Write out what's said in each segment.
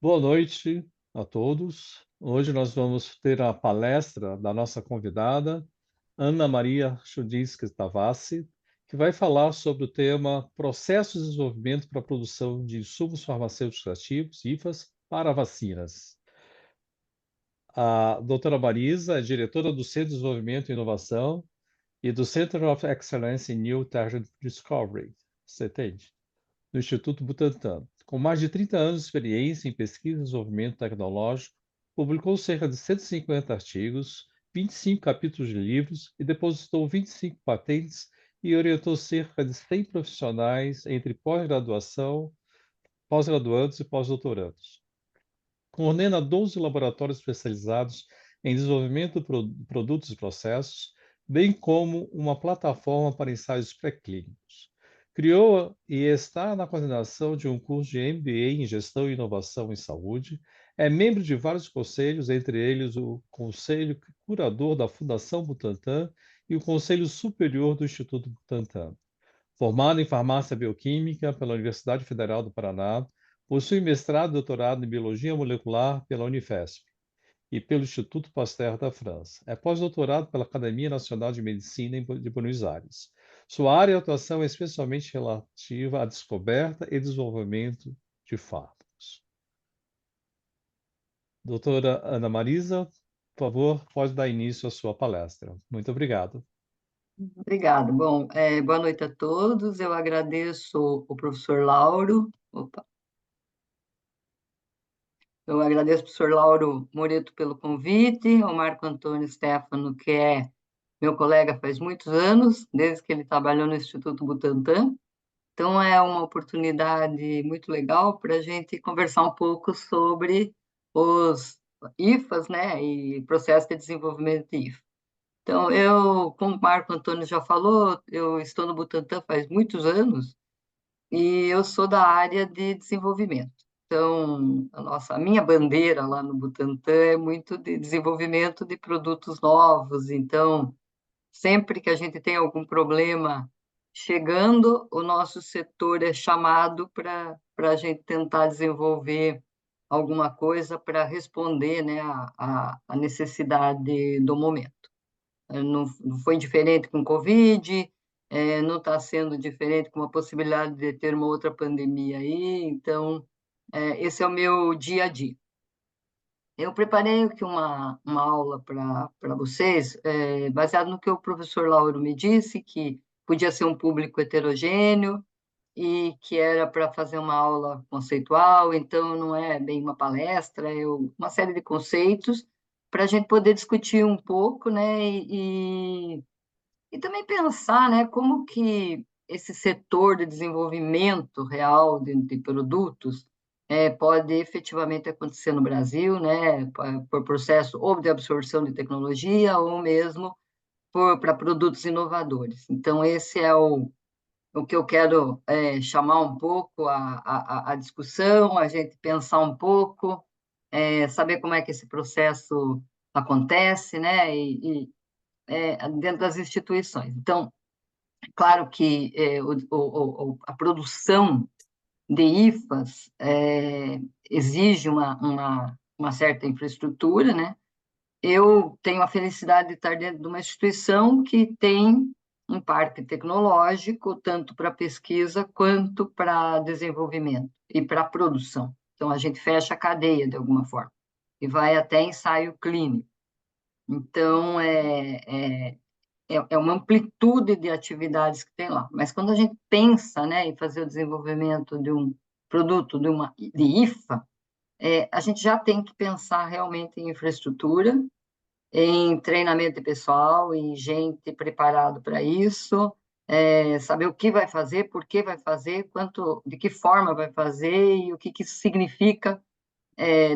Boa noite a todos. Hoje nós vamos ter a palestra da nossa convidada, Ana Maria Chudinski Tavassi, que vai falar sobre o tema Processos de Desenvolvimento para a Produção de Insumos Farmacêuticos Ativos, IFAs, para Vacinas. A doutora Marisa é diretora do Centro de Desenvolvimento e Inovação e do Center of Excellence in New Target Discovery, CETED, do Instituto Butantan. Com mais de 30 anos de experiência em pesquisa e desenvolvimento tecnológico, publicou cerca de 150 artigos, 25 capítulos de livros e depositou 25 patentes e orientou cerca de 100 profissionais entre pós-graduação, pós-graduandos e pós-doutorandos. Coordena 12 laboratórios especializados em desenvolvimento de produtos e processos, bem como uma plataforma para ensaios pré-clínicos. Criou e está na coordenação de um curso de MBA em Gestão e Inovação em Saúde. É membro de vários conselhos, entre eles o Conselho Curador da Fundação Butantan e o Conselho Superior do Instituto Butantan. Formado em Farmácia Bioquímica pela Universidade Federal do Paraná, possui mestrado e doutorado em Biologia Molecular pela Unifesp e pelo Instituto Pasteur da França. É pós-doutorado pela Academia Nacional de Medicina de Buenos Aires. Sua área de atuação é especialmente relativa à descoberta e desenvolvimento de fármacos. Doutora Ana Marisa, por favor, pode dar início à sua palestra. Muito obrigado. Obrigada. Bom, boa noite a todos. Eu agradeço o professor Lauro. Opa. Eu agradeço ao professor Lauro Moreto pelo convite, ao Marco Antônio Stefano, que é meu colega faz muitos anos, desde que ele trabalhou no Instituto Butantan. Então, é uma oportunidade muito legal para a gente conversar um pouco sobre os IFAs, né, e processo de desenvolvimento de IFA. Então, como o Marco Antônio já falou, eu estou no Butantan faz muitos anos e eu sou da área de desenvolvimento. Então, a minha bandeira lá no Butantan é muito de desenvolvimento de produtos novos. Então, sempre que a gente tem algum problema chegando, o nosso setor é chamado para a gente tentar desenvolver alguma coisa para responder, né, a necessidade do momento. Não foi diferente com Covid, não está sendo diferente com a possibilidade de ter uma outra pandemia aí, então, esse é o meu dia a dia. Eu preparei aqui uma aula para vocês, baseado no que o professor Lauro me disse, que podia ser um público heterogêneo e que era para fazer uma aula conceitual, então não é bem uma palestra, é uma série de conceitos para a gente poder discutir um pouco, né, e também pensar, né, como que esse setor de desenvolvimento real de produtos pode efetivamente acontecer no Brasil, né, por processo ou de absorção de tecnologia ou mesmo para produtos inovadores. Então, esse é o que eu quero chamar um pouco a discussão, a gente pensar um pouco, saber como é que esse processo acontece, né, dentro das instituições. Então, claro que a produção de IFAs exige uma certa infraestrutura, né? Eu tenho a felicidade de estar dentro de uma instituição que tem um parque tecnológico, tanto para pesquisa quanto para desenvolvimento e para produção. Então, a gente fecha a cadeia de alguma forma e vai até ensaio clínico. Então, é uma amplitude de atividades que tem lá. Mas quando a gente pensa, né, em fazer o desenvolvimento de um produto, de IFA, a gente já tem que pensar realmente em infraestrutura, em treinamento de pessoal, em gente preparado para isso, saber o que vai fazer, por que vai fazer, de que forma vai fazer e o que isso significa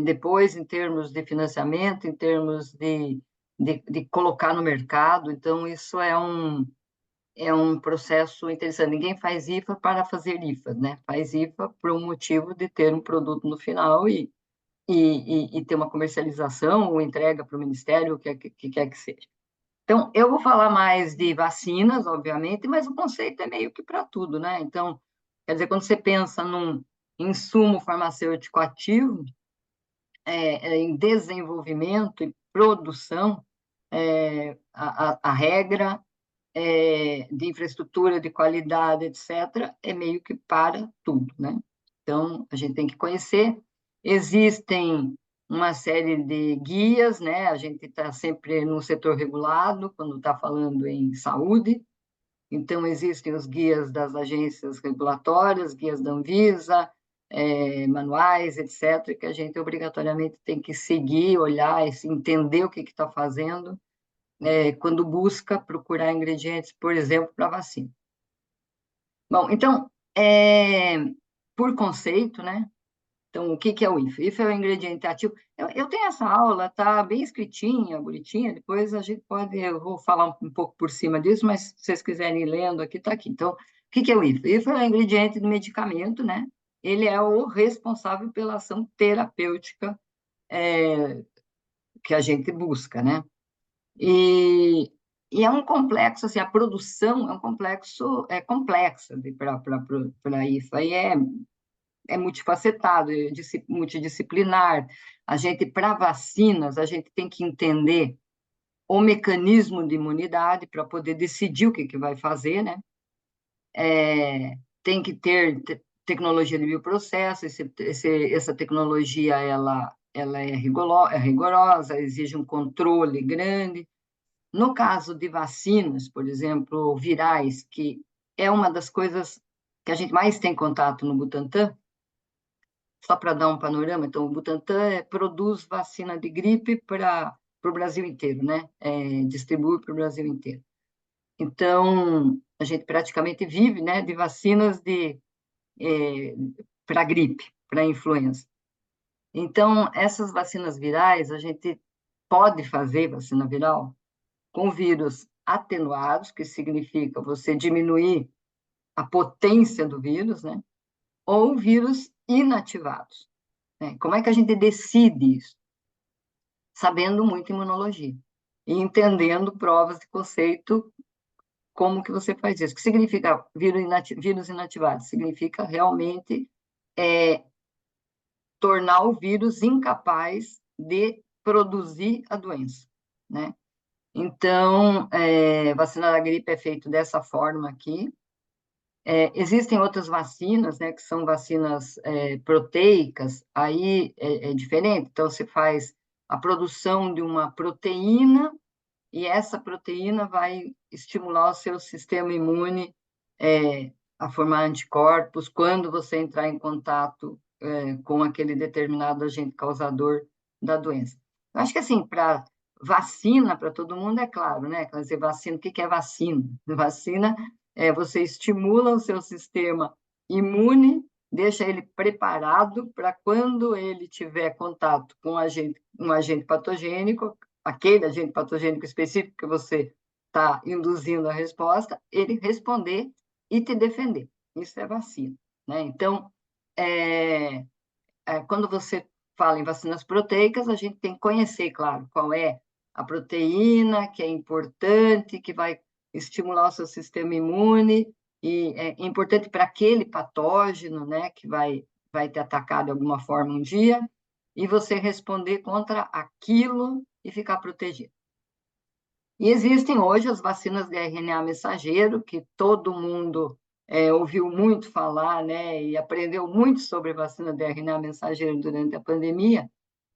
depois em termos de financiamento, em termos de colocar no mercado. Então, isso é um processo interessante. Ninguém faz IFA para fazer IFA, né? Faz IFA por um motivo de ter um produto no final e ter uma comercialização ou entrega para o Ministério, o que quer que seja. Então, eu vou falar mais de vacinas, obviamente, mas o conceito é meio que para tudo, né? Então, quer dizer, quando você pensa num insumo farmacêutico ativo, em desenvolvimento e produção, a regra de infraestrutura, de qualidade, etc., é meio que para tudo, né? Então, a gente tem que conhecer. Existem uma série de guias, né? A gente está sempre no setor regulado, quando está falando em saúde. Então, existem os guias das agências regulatórias, guias da Anvisa, manuais, etc., que a gente obrigatoriamente tem que seguir, olhar, entender o que está fazendo, quando busca procurar ingredientes, por exemplo, para vacina. Bom, então, por conceito, né? Então, o que é o IFA? IFA é o ingrediente ativo. Eu tenho essa aula, tá bem escritinha, bonitinha, depois a gente pode, eu vou falar um pouco por cima disso, mas se vocês quiserem ir lendo aqui, tá aqui. Então, o que é o IFA? IFA é o ingrediente do medicamento, né? Ele é o responsável pela ação terapêutica que a gente busca, né? E, e é um complexo, assim, a produção é um complexo, complexa para a IFA, e é multifacetado, multidisciplinar. A gente, para vacinas, a gente tem que entender o mecanismo de imunidade para poder decidir o que vai fazer, né? Tem que ter tecnologia de bioprocesso, essa tecnologia ela é rigorosa, exige um controle grande. No caso de vacinas, por exemplo, virais, que é uma das coisas que a gente mais tem contato no Butantan, só para dar um panorama, então o Butantan produz vacina de gripe para o Brasil inteiro, né? Distribui para o Brasil inteiro. Então, a gente praticamente vive, né, de vacinas para gripe, para influenza. Então, essas vacinas virais, a gente pode fazer vacina viral com vírus atenuados, que significa você diminuir a potência do vírus, né? Ou vírus inativados. Né? Como é que a gente decide isso? Sabendo muito imunologia e entendendo provas de conceito, como que você faz isso. O que significa vírus inativado? Significa realmente tornar o vírus incapaz de produzir a doença, né? Então, vacina da gripe é feito dessa forma aqui. Existem outras vacinas, né, que são vacinas proteicas, aí é diferente. Então, você faz a produção de uma proteína e essa proteína vai estimular o seu sistema imune a formar anticorpos quando você entrar em contato com aquele determinado agente causador da doença. Eu acho que, assim, para vacina, para todo mundo é claro, né? Quer dizer, vacina, o que é vacina? Vacina você estimula o seu sistema imune, deixa ele preparado para quando ele tiver contato com um agente patogênico, aquele agente patogênico específico que você está induzindo a resposta, ele responder e te defender. Isso é vacina, né? Então, quando você fala em vacinas proteicas, a gente tem que conhecer, claro, qual é a proteína que é importante, que vai estimular o seu sistema imune, e é importante para aquele patógeno, né, que vai te atacar de alguma forma um dia, e você responder contra aquilo e ficar protegido. E existem hoje as vacinas de RNA mensageiro, que todo mundo ouviu muito falar, né, e aprendeu muito sobre vacina de RNA mensageiro durante a pandemia,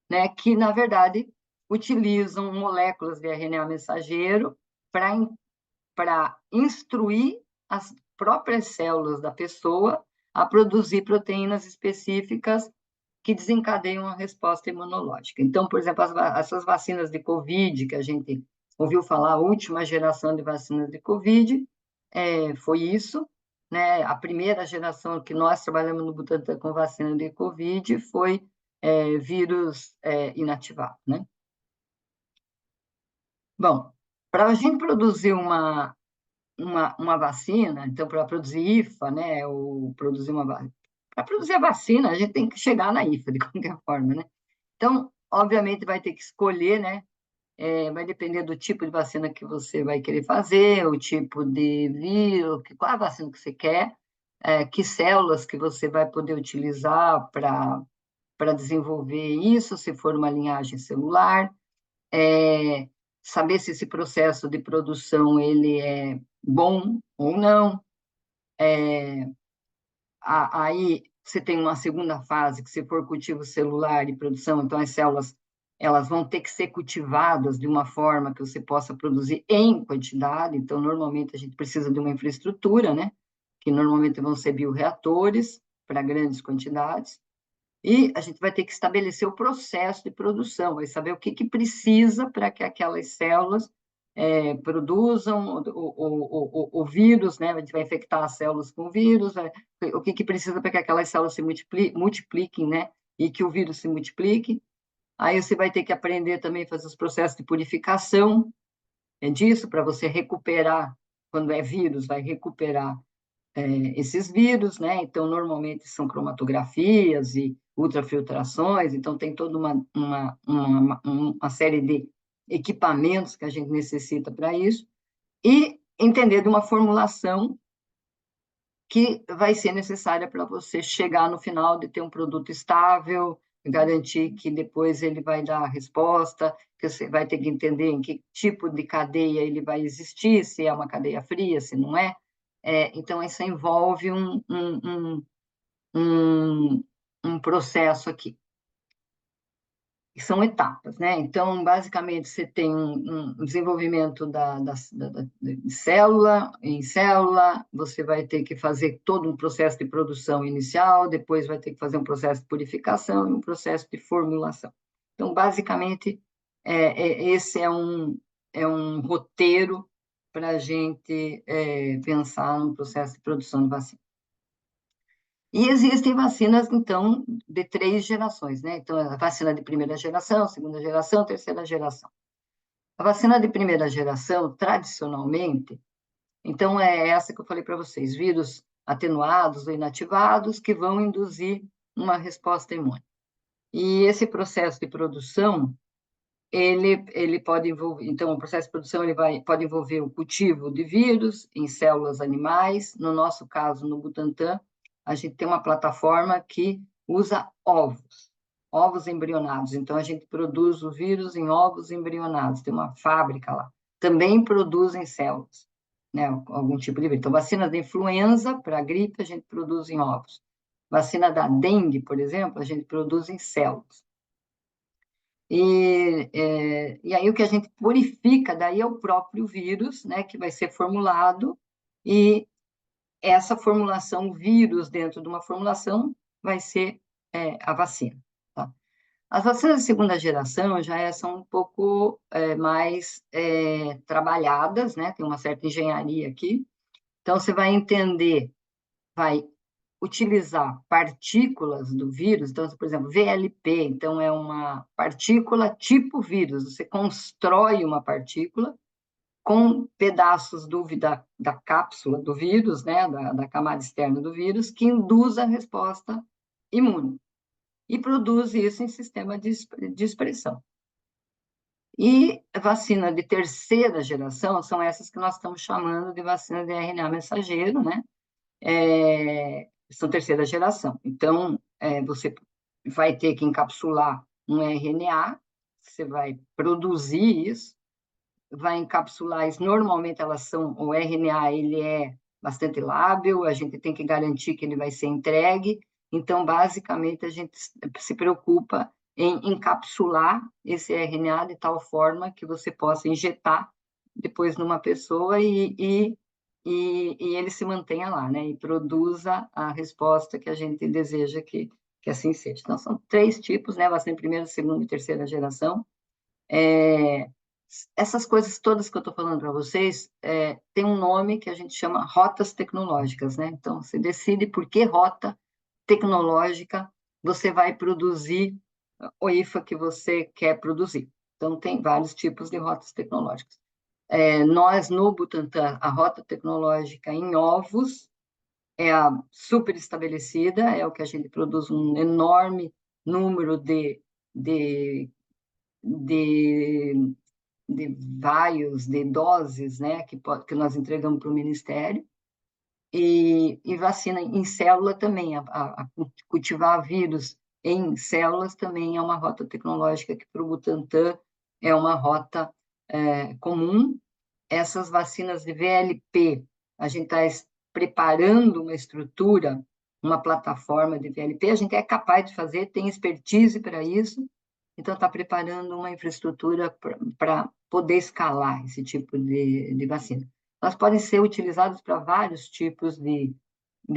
né, que, na verdade, utilizam moléculas de RNA mensageiro para instruir as próprias células da pessoa a produzir proteínas específicas que desencadeiam a resposta imunológica. Então, por exemplo, essas vacinas de Covid, que a gente ouviu falar, a última geração de vacinas de Covid, foi isso, né? A primeira geração que nós trabalhamos no Butantan com vacina de Covid foi vírus inativado, né? Bom, para a gente produzir uma vacina, então, para produzir IFA, né, ou produzir para produzir a vacina, a gente tem que chegar na IFA, de qualquer forma, né? Então, obviamente, vai ter que escolher, né? Vai depender do tipo de vacina que você vai querer fazer, o tipo de vírus, qual a vacina que você quer, que células que você vai poder utilizar para desenvolver isso, se for uma linhagem celular, saber se esse processo de produção ele é bom ou não. Aí você tem uma segunda fase, que se for cultivo celular e produção, então as células elas vão ter que ser cultivadas de uma forma que você possa produzir em quantidade, então normalmente a gente precisa de uma infraestrutura, né? Que normalmente vão ser bioreatores para grandes quantidades, e a gente vai ter que estabelecer o processo de produção, vai saber o que precisa para que aquelas células produzam o vírus, né? A gente vai infectar as células com vírus, o que precisa para que aquelas células se multipliquem, né? E que o vírus se multiplique. Aí você vai ter que aprender também a fazer os processos de purificação disso, para você recuperar, quando é vírus, vai recuperar esses vírus, né? Então, normalmente são cromatografias e ultrafiltrações, então tem toda uma série de equipamentos que a gente necessita para isso, e entender de uma formulação que vai ser necessária para você chegar no final de ter um produto estável, garantir que depois ele vai dar a resposta, que você vai ter que entender em que tipo de cadeia ele vai existir, se é uma cadeia fria, se não é. Então, isso envolve um, um processo aqui. E são etapas, né? Então, basicamente, você tem um desenvolvimento de célula em célula, você vai ter que fazer todo um processo de produção inicial, depois vai ter que fazer um processo de purificação e um processo de formulação. Então, basicamente, esse é um roteiro para a gente pensar no processo de produção de vacina. E existem vacinas, então, de 3 gerações, né? Então, a vacina de primeira geração, segunda geração, terceira geração. A vacina de primeira geração, tradicionalmente, então, é essa que eu falei para vocês, vírus atenuados ou inativados que vão induzir uma resposta imune. E esse processo de produção, ele pode envolver, então, o processo de produção pode envolver o cultivo de vírus em células animais, no nosso caso, no Butantan, a gente tem uma plataforma que usa ovos embrionados, então a gente produz o vírus em ovos embrionados, tem uma fábrica lá, também produzem células, né, algum tipo de vírus. Então, vacina da influenza, para gripe, a gente produz em ovos. Vacina da dengue, por exemplo, a gente produz em células. E aí o que a gente purifica daí é o próprio vírus, né, que vai ser formulado, e essa formulação, vírus dentro de uma formulação, vai ser a vacina. Tá? As vacinas de segunda geração já são um pouco mais trabalhadas, né, tem uma certa engenharia aqui, então você vai entender, vai utilizar partículas do vírus, então, por exemplo, VLP, então é uma partícula tipo vírus, você constrói uma partícula com pedaços da cápsula do vírus, né, da camada externa do vírus, que induz a resposta imune, e produz isso em sistema de expressão. E vacina de terceira geração são essas que nós estamos chamando de vacina de RNA mensageiro, né, são terceira geração. Então, você vai ter que encapsular um RNA, você vai produzir isso, vai encapsular isso. Normalmente, o RNA ele é bastante lábil, a gente tem que garantir que ele vai ser entregue. Então, basicamente, a gente se preocupa em encapsular esse RNA de tal forma que você possa injetar depois numa pessoa e ele se mantenha lá, né? E produza a resposta que a gente deseja que assim seja. Então, são 3 tipos, né? Vacina de primeira, segunda e terceira geração. Essas coisas todas que eu estou falando para vocês tem um nome que a gente chama rotas tecnológicas, né? Então, você decide por que rota tecnológica você vai produzir o IFA que você quer produzir. Então, tem vários tipos de rotas tecnológicas. Nós, no Butantan, a rota tecnológica em ovos é a super estabelecida, é o que a gente produz um enorme número de vaios, de doses, né, que nós entregamos para o Ministério, e vacina em célula também, a cultivar vírus em células também é uma rota tecnológica que para o Butantan é uma rota comum. Essas vacinas de VLP, a gente está preparando uma estrutura, uma plataforma de VLP, a gente é capaz de fazer, tem expertise para isso, então está preparando uma infraestrutura para poder escalar esse tipo de vacina. Elas podem ser utilizadas para vários tipos de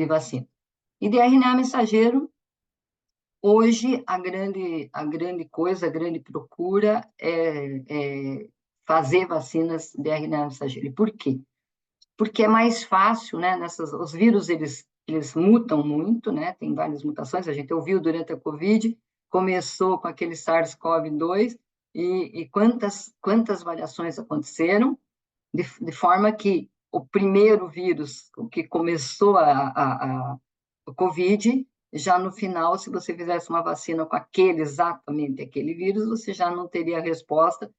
vacina. E de RNA mensageiro, hoje a grande coisa, a grande procura é fazer vacinas de RNA mensageiro. E por quê? Porque é mais fácil, né? Os vírus, eles mutam muito, né? Tem várias mutações, a gente ouviu durante a Covid, começou com aquele SARS-CoV-2, e quantas variações aconteceram, de forma que o primeiro vírus, o que começou a Covid, já no final, se você fizesse uma vacina com exatamente aquele vírus, você já não teria resposta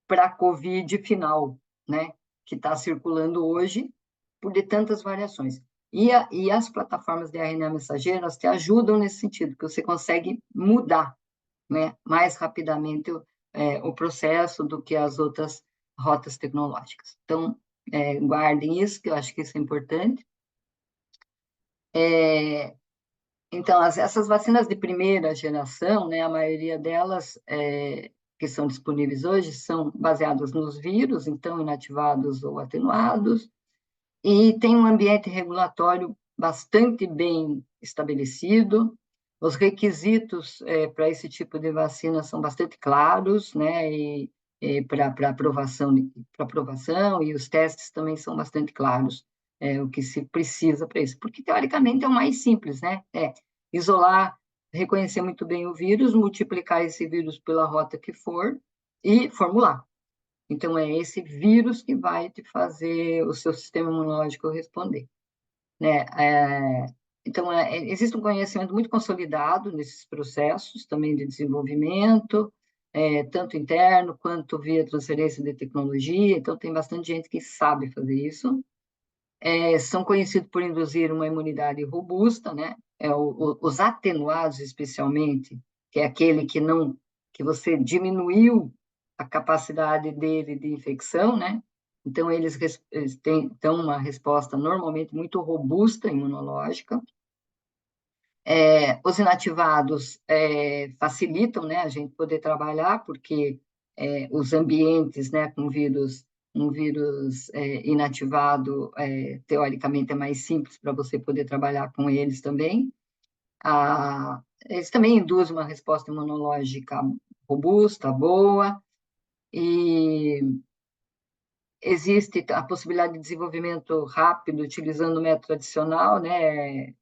para a Covid final, né? Que está circulando hoje, por de tantas variações. E as plataformas de RNA mensageiro, elas te ajudam nesse sentido, que você consegue mudar, né, mais rapidamente o processo do que as outras rotas tecnológicas. Então, guardem isso, que eu acho que isso é importante. Então, essas vacinas de primeira geração, né, a maioria delas que são disponíveis hoje são baseadas nos vírus, então inativados ou atenuados, e tem um ambiente regulatório bastante bem estabelecido. Os requisitos para esse tipo de vacina são bastante claros, né, para aprovação, e os testes também são bastante claros, o que se precisa para isso, porque teoricamente é o mais simples, né? Isolar, reconhecer muito bem o vírus, multiplicar esse vírus pela rota que for e formular. Então, é esse vírus que vai te fazer o seu sistema imunológico responder, né? Então, existe um conhecimento muito consolidado nesses processos também de desenvolvimento, tanto interno quanto via transferência de tecnologia. Então, tem bastante gente que sabe fazer isso. São conhecidos por induzir uma imunidade robusta, né? Os atenuados, especialmente, que é aquele que você diminuiu a capacidade dele de infecção, né? Então, eles têm uma resposta normalmente muito robusta imunológica. Os inativados facilitam, né, a gente poder trabalhar, porque os ambientes, né, com um vírus inativado, teoricamente é mais simples para você poder trabalhar com eles também. Eles também induzem uma resposta imunológica robusta, boa, e existe a possibilidade de desenvolvimento rápido utilizando o método tradicional, né,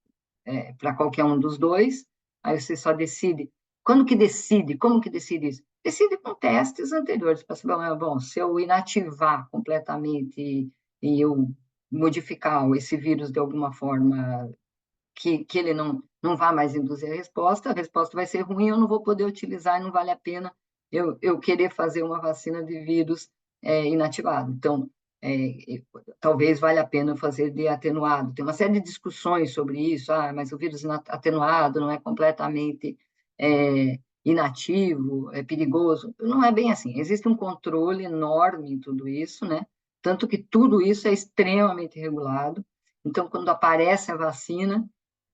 para qualquer um dos dois, aí você só decide. Quando que decide? Como que decide isso? Decide com testes anteriores, para saber, bom, se eu inativar completamente e eu modificar esse vírus de alguma forma que ele não vá mais induzir a resposta vai ser ruim, eu não vou poder utilizar e não vale a pena eu querer fazer uma vacina de vírus inativado. Então, talvez valha a pena fazer de atenuado. Tem uma série de discussões sobre isso, mas o vírus atenuado não é completamente inativo, é perigoso. Não é bem assim. Existe um controle enorme em tudo isso, né? Tanto que tudo isso é extremamente regulado. Então, quando aparece a vacina,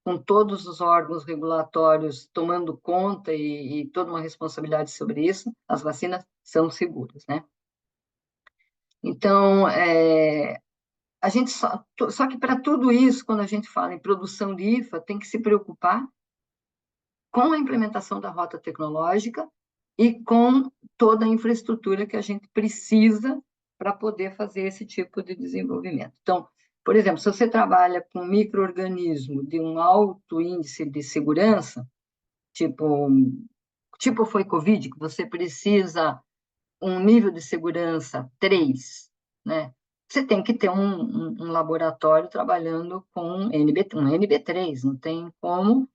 com todos os órgãos regulatórios tomando conta e toda uma responsabilidade sobre isso, as vacinas são seguras, né? Então, a gente só que para tudo isso, quando a gente fala em produção de IFA, tem que se preocupar com a implementação da rota tecnológica e com toda a infraestrutura que a gente precisa para poder fazer esse tipo de desenvolvimento. Então, por exemplo, se você trabalha com um micro-organismo de um alto índice de segurança, tipo foi Covid, que você precisa um nível de segurança 3, né? Você tem que ter um laboratório trabalhando com um NB3, não tem como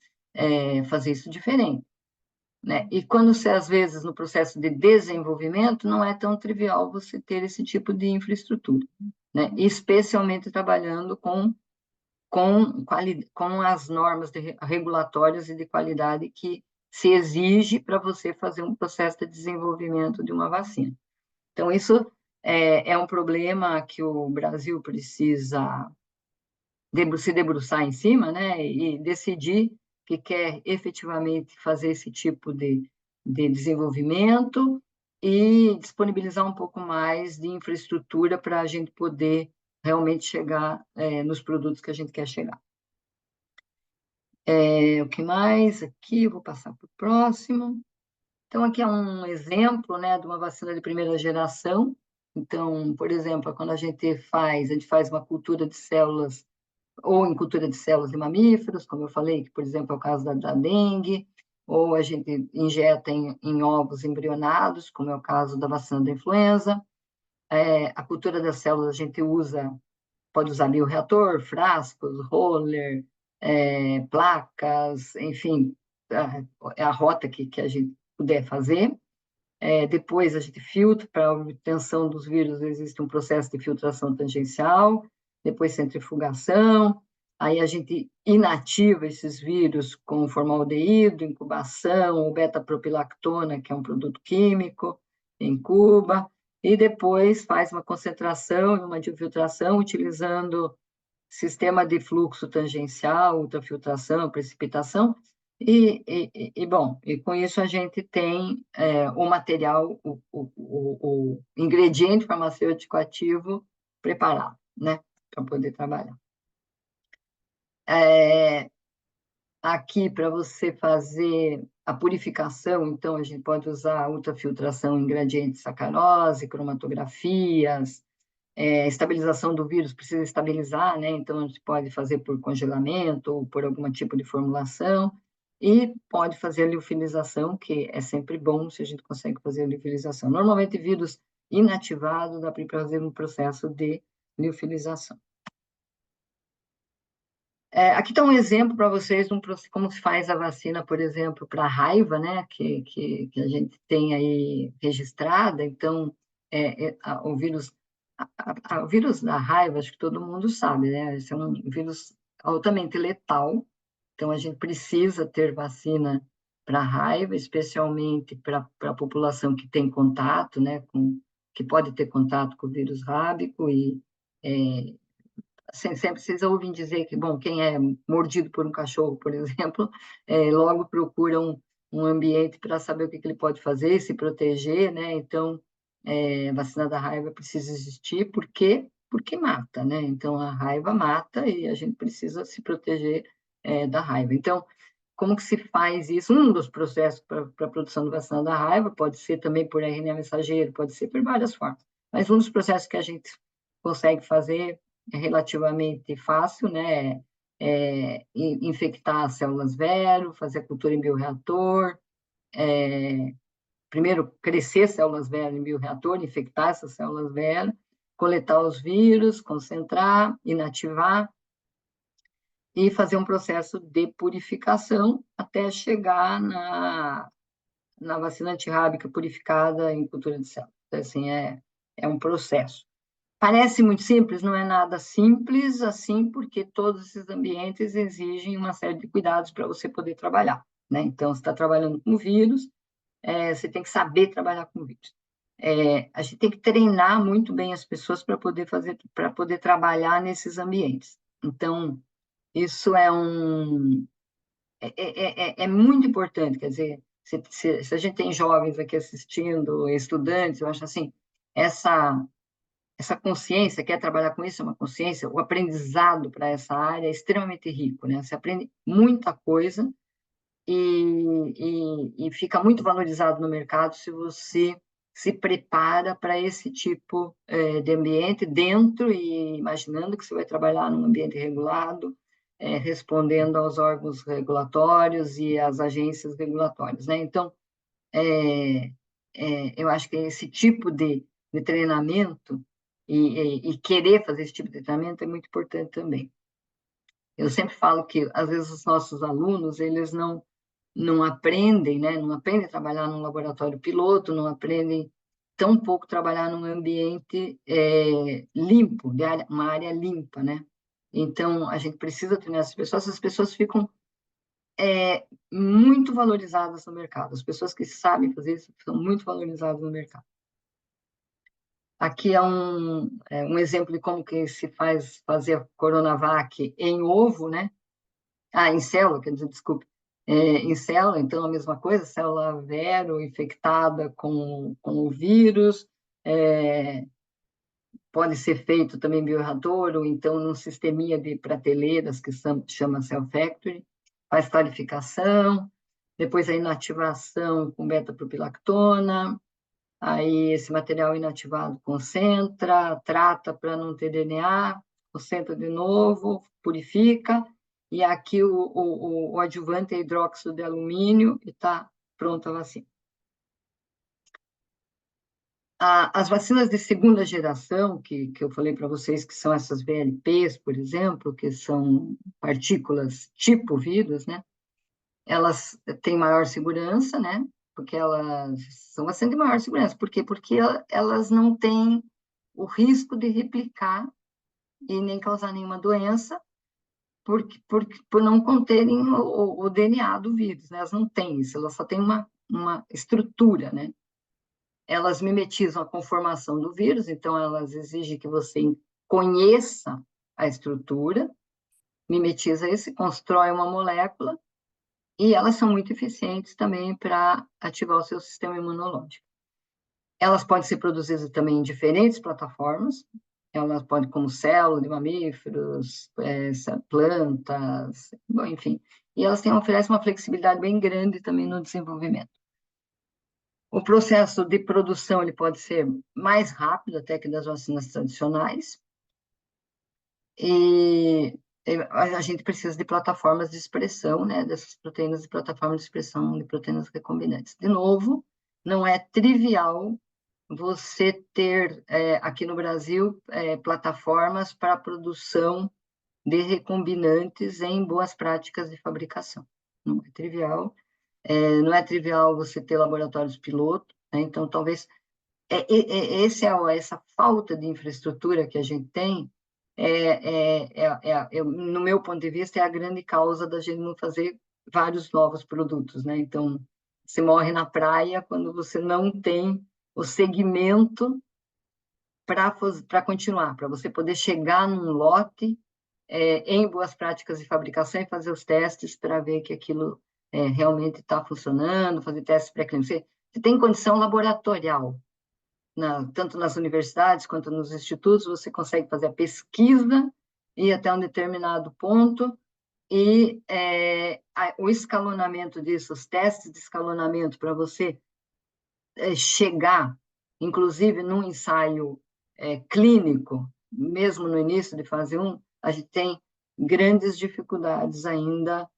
fazer isso diferente, né? E quando você, às vezes, no processo de desenvolvimento, não é tão trivial você ter esse tipo de infraestrutura, né? Especialmente trabalhando com as normas regulatórias e de qualidade que se exige para você fazer um processo de desenvolvimento de uma vacina. Então, isso é um problema que o Brasil precisa se debruçar em cima, né, e decidir que quer efetivamente fazer esse tipo de desenvolvimento e disponibilizar um pouco mais de infraestrutura para a gente poder realmente chegar nos produtos que a gente quer chegar. O que mais aqui? Eu vou passar para o próximo. Então, aqui é um exemplo, né, de uma vacina de primeira geração. Então, por exemplo, quando a gente faz uma cultura de células, ou em cultura de células de mamíferos, como eu falei, que, por exemplo, é o caso da dengue, ou a gente injeta em ovos embrionados, como é o caso da vacina da influenza. A cultura das células a gente pode usar bioreator, frascos, roller, placas, enfim, a rota que a gente puder fazer. Depois a gente filtra, para a obtenção dos vírus existe um processo de filtração tangencial, depois centrifugação, aí a gente inativa esses vírus com formaldeído, incubação, ou beta-propilactona, que é um produto químico, incuba, e depois faz uma concentração e uma difiltração utilizando sistema de fluxo tangencial, ultrafiltração, precipitação, bom, e com isso a gente tem o material, o ingrediente farmacêutico ativo preparado, né, para poder trabalhar. Aqui, para você fazer a purificação, então, a gente pode usar ultrafiltração em gradiente de sacarose, cromatografias, estabilização do vírus precisa estabilizar, né? Então, a gente pode fazer por congelamento ou por algum tipo de formulação, e pode fazer a liofilização, que é sempre bom se a gente consegue fazer a liofilização. Normalmente, vírus inativado dá para fazer um processo de liofilização. Aqui está um exemplo para vocês de como se faz a vacina, por exemplo, para a raiva, né? Que a gente tem aí registrada. Então, o vírus o vírus da raiva, acho que todo mundo sabe, né? Esse é um vírus altamente letal, então a gente precisa ter vacina para a raiva, especialmente para a população que tem contato, né? Que pode ter contato com o vírus rábico sempre vocês ouvem dizer que, bom, quem é mordido por um cachorro, por exemplo, logo procura um ambiente para saber o que ele pode fazer, se proteger, né? Então, a vacina da raiva precisa existir, porque mata, né? Então, a raiva mata e a gente precisa se proteger da raiva. Então, como que se faz isso? Um dos processos para a produção da vacina da raiva pode ser também por RNA mensageiro, pode ser por várias formas. Mas um dos processos que a gente consegue fazer é relativamente fácil, né? Infectar as células vero, fazer a cultura em bioreator, primeiro crescer células vero em bioreator, infectar essas células vero, coletar os vírus, concentrar, inativar, e fazer um processo de purificação até chegar na vacina antirrábica purificada em cultura de células. Então, assim, é um processo. Parece muito simples, não é nada simples assim, porque todos esses ambientes exigem uma série de cuidados para você poder trabalhar, né? Então, você está trabalhando com vírus, você tem que saber trabalhar com vírus. A gente tem que treinar muito bem as pessoas para poder trabalhar nesses ambientes. Então, isso é muito importante, quer dizer, se a gente tem jovens aqui assistindo, estudantes, eu acho assim, essa consciência, quer trabalhar com isso, é uma consciência, o aprendizado para essa área é extremamente rico, né? Você aprende muita coisa e fica muito valorizado no mercado se você se prepara para esse tipo de ambiente dentro e imaginando que você vai trabalhar num ambiente regulado, respondendo aos órgãos regulatórios e às agências regulatórias, né? Então, eu acho que esse tipo de treinamento e querer fazer esse tipo de treinamento é muito importante também. Eu sempre falo que, às vezes, os nossos alunos, eles não aprendem, né? Não aprendem a trabalhar num laboratório piloto, não aprendem tão pouco trabalhar num ambiente limpo, uma área limpa, né? Então, a gente precisa treinar essas pessoas ficam muito valorizadas no mercado. As pessoas que sabem fazer isso são muito valorizadas no mercado. Aqui é um exemplo de como que se faz fazer a Coronavac em ovo, né? Em célula, quer dizer, desculpe. Em célula, então, a mesma coisa, célula vero infectada com o vírus, pode ser feito também bioreator, ou então num sisteminha de prateleiras, que chama Cell Factory, faz clarificação, depois a inativação com beta-propilactona, aí esse material inativado concentra, trata para não ter DNA, concentra de novo, purifica, e aqui o adjuvante é hidróxido de alumínio e está pronta a vacina. As vacinas de segunda geração, que eu falei para vocês, que são essas VLPs, por exemplo, que são partículas tipo vírus, né? Elas têm maior segurança, né? Porque elas são vacinas de maior segurança. Por quê? Porque elas não têm o risco de replicar e nem causar nenhuma doença por não conterem o DNA do vírus, né? Elas não têm isso, elas só têm uma estrutura, né? Elas mimetizam a conformação do vírus, então elas exigem que você conheça a estrutura, mimetiza isso, constrói uma molécula, e elas são muito eficientes também para ativar o seu sistema imunológico. Elas podem ser produzidas também em diferentes plataformas, elas podem como célula de mamíferos, plantas, bom, enfim, e elas oferecem uma flexibilidade bem grande também no desenvolvimento. O processo de produção ele pode ser mais rápido até que das vacinas tradicionais, e a gente precisa de plataformas de expressão, né, dessas proteínas de plataformas de expressão de proteínas recombinantes. De novo, não é trivial você ter aqui no Brasil plataformas para a produção de recombinantes em boas práticas de fabricação. Não é trivial. Não é trivial você ter laboratórios piloto, né? Então, talvez essa falta de infraestrutura que a gente tem, no meu ponto de vista, é a grande causa da gente não fazer vários novos produtos, né? Então, você morre na praia quando você não tem o segmento para continuar, para você poder chegar num lote em boas práticas de fabricação e fazer os testes para ver que aquilo realmente está funcionando, fazer testes pré-clínicos. Você tem condição laboratorial, tanto nas universidades quanto nos institutos, você consegue fazer a pesquisa e até um determinado ponto, e o escalonamento disso, os testes de escalonamento para você chegar, inclusive num ensaio clínico, mesmo no início de fase 1, a gente tem grandes dificuldades ainda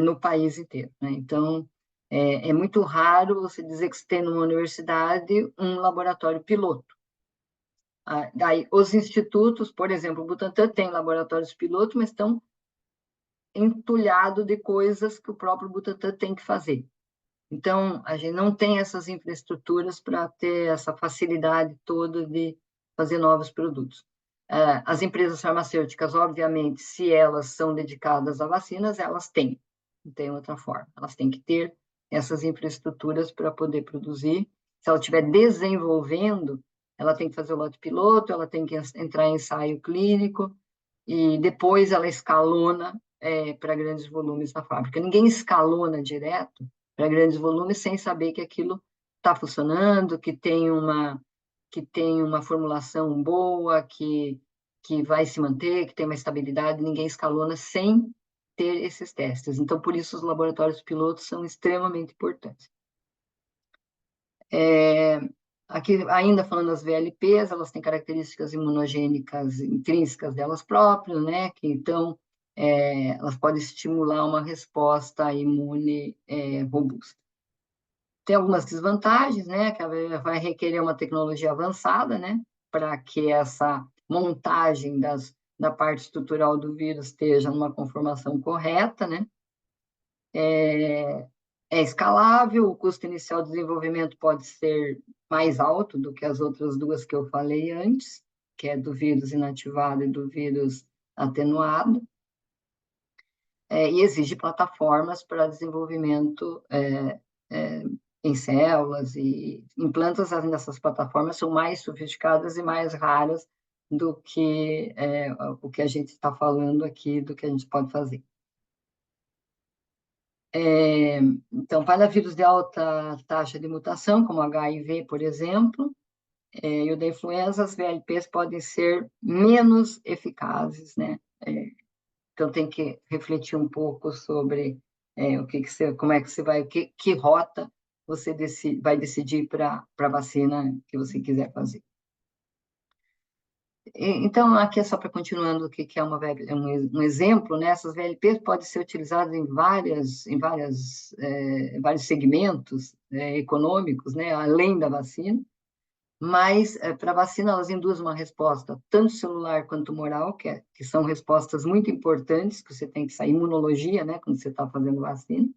no país inteiro, né? Então, é muito raro você dizer que você tem numa universidade um laboratório piloto. Daí, os institutos, por exemplo, o Butantan tem laboratórios piloto, mas estão entulhados de coisas que o próprio Butantan tem que fazer. Então, a gente não tem essas infraestruturas para ter essa facilidade toda de fazer novos produtos. As empresas farmacêuticas, obviamente, se elas são dedicadas a vacinas, elas têm, não tem outra forma. Elas têm que ter essas infraestruturas para poder produzir. Se ela estiver desenvolvendo, ela tem que fazer o lote piloto, ela tem que entrar em ensaio clínico, e depois ela escalona para grandes volumes na fábrica. Ninguém escalona direto para grandes volumes sem saber que aquilo está funcionando, que tem uma formulação boa, que vai se manter, que tem uma estabilidade. Ninguém escalona sem ter esses testes. Então, por isso, os laboratórios pilotos são extremamente importantes. Aqui, ainda falando das VLPs, elas têm características imunogênicas intrínsecas delas próprias, né? Que então elas podem estimular uma resposta imune robusta. Tem algumas desvantagens, né? Que vai requerer uma tecnologia avançada, né? Para que essa montagem da parte estrutural do vírus esteja numa conformação correta, né? É escalável, o custo inicial de desenvolvimento pode ser mais alto do que as outras duas que eu falei antes, que é do vírus inativado e do vírus atenuado. e exige plataformas para desenvolvimento em células, e implantas nessas plataformas são mais sofisticadas e mais raras do que o que a gente está falando aqui, do que a gente pode fazer. Então, para vírus de alta taxa de mutação, como HIV, por exemplo, e o da influenza, as VLPs podem ser menos eficazes, né? Então, tem que refletir um pouco sobre como é que você vai, que rota você vai decidir para a vacina que você quiser fazer. Então, aqui é só para continuando o que é um exemplo, né? Essas VLPs podem ser utilizadas em vários segmentos econômicos, né? Além da vacina, mas para a vacina elas induzem uma resposta tanto celular quanto tumoral, que são respostas muito importantes, que você tem que sair imunologia, né? Quando você está fazendo vacina.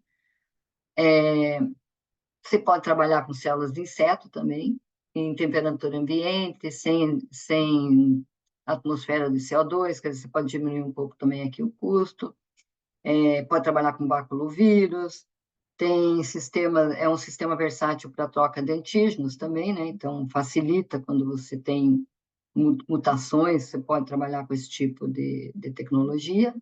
Você pode trabalhar com células de inseto também, em temperatura ambiente, sem atmosfera de CO2, quer dizer, você pode diminuir um pouco também aqui o custo. Pode trabalhar com baculovírus, é um sistema versátil para troca de antígenos também, né? Então, facilita quando você tem mutações, você pode trabalhar com esse tipo de tecnologia.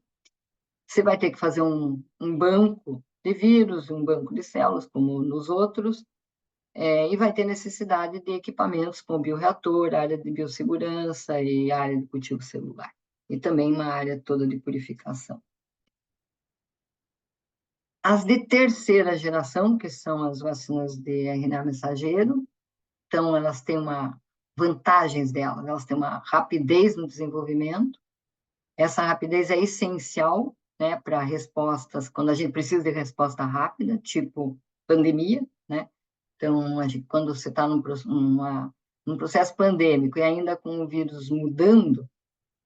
Você vai ter que fazer um banco de vírus, um banco de células, como nos outros, e vai ter necessidade de equipamentos como bioreator, área de biossegurança e área de cultivo celular. E também uma área toda de purificação. As de terceira geração, que são as vacinas de RNA mensageiro, então elas têm vantagens delas, elas têm uma rapidez no desenvolvimento. Essa rapidez é essencial, né, para respostas, quando a gente precisa de resposta rápida, tipo pandemia, né? Então, quando você está num processo pandêmico e ainda com o vírus mudando,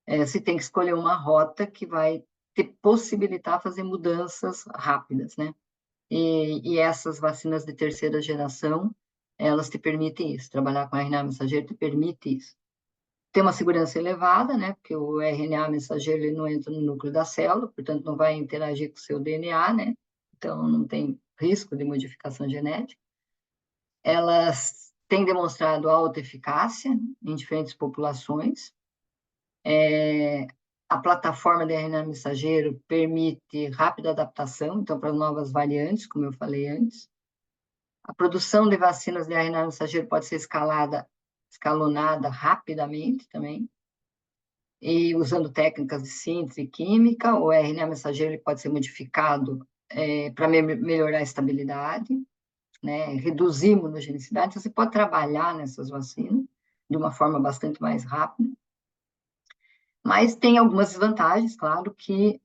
você tem que escolher uma rota que vai te possibilitar fazer mudanças rápidas, né? E essas vacinas de terceira geração, elas te permitem isso. Trabalhar com RNA mensageiro te permite isso. Tem uma segurança elevada, né? Porque o RNA mensageiro ele não entra no núcleo da célula, portanto, não vai interagir com o seu DNA, né? Então, não tem risco de modificação genética. Elas têm demonstrado alta eficácia em diferentes populações. A plataforma de RNA mensageiro permite rápida adaptação, então, para novas variantes, como eu falei antes. A produção de vacinas de RNA mensageiro pode ser escalonada rapidamente também, e usando técnicas de síntese química. O RNA mensageiro ele pode ser modificado para melhorar a estabilidade, né, reduzir a imunogenicidade. Então, você pode trabalhar nessas vacinas de uma forma bastante mais rápida. Mas tem algumas desvantagens, claro, que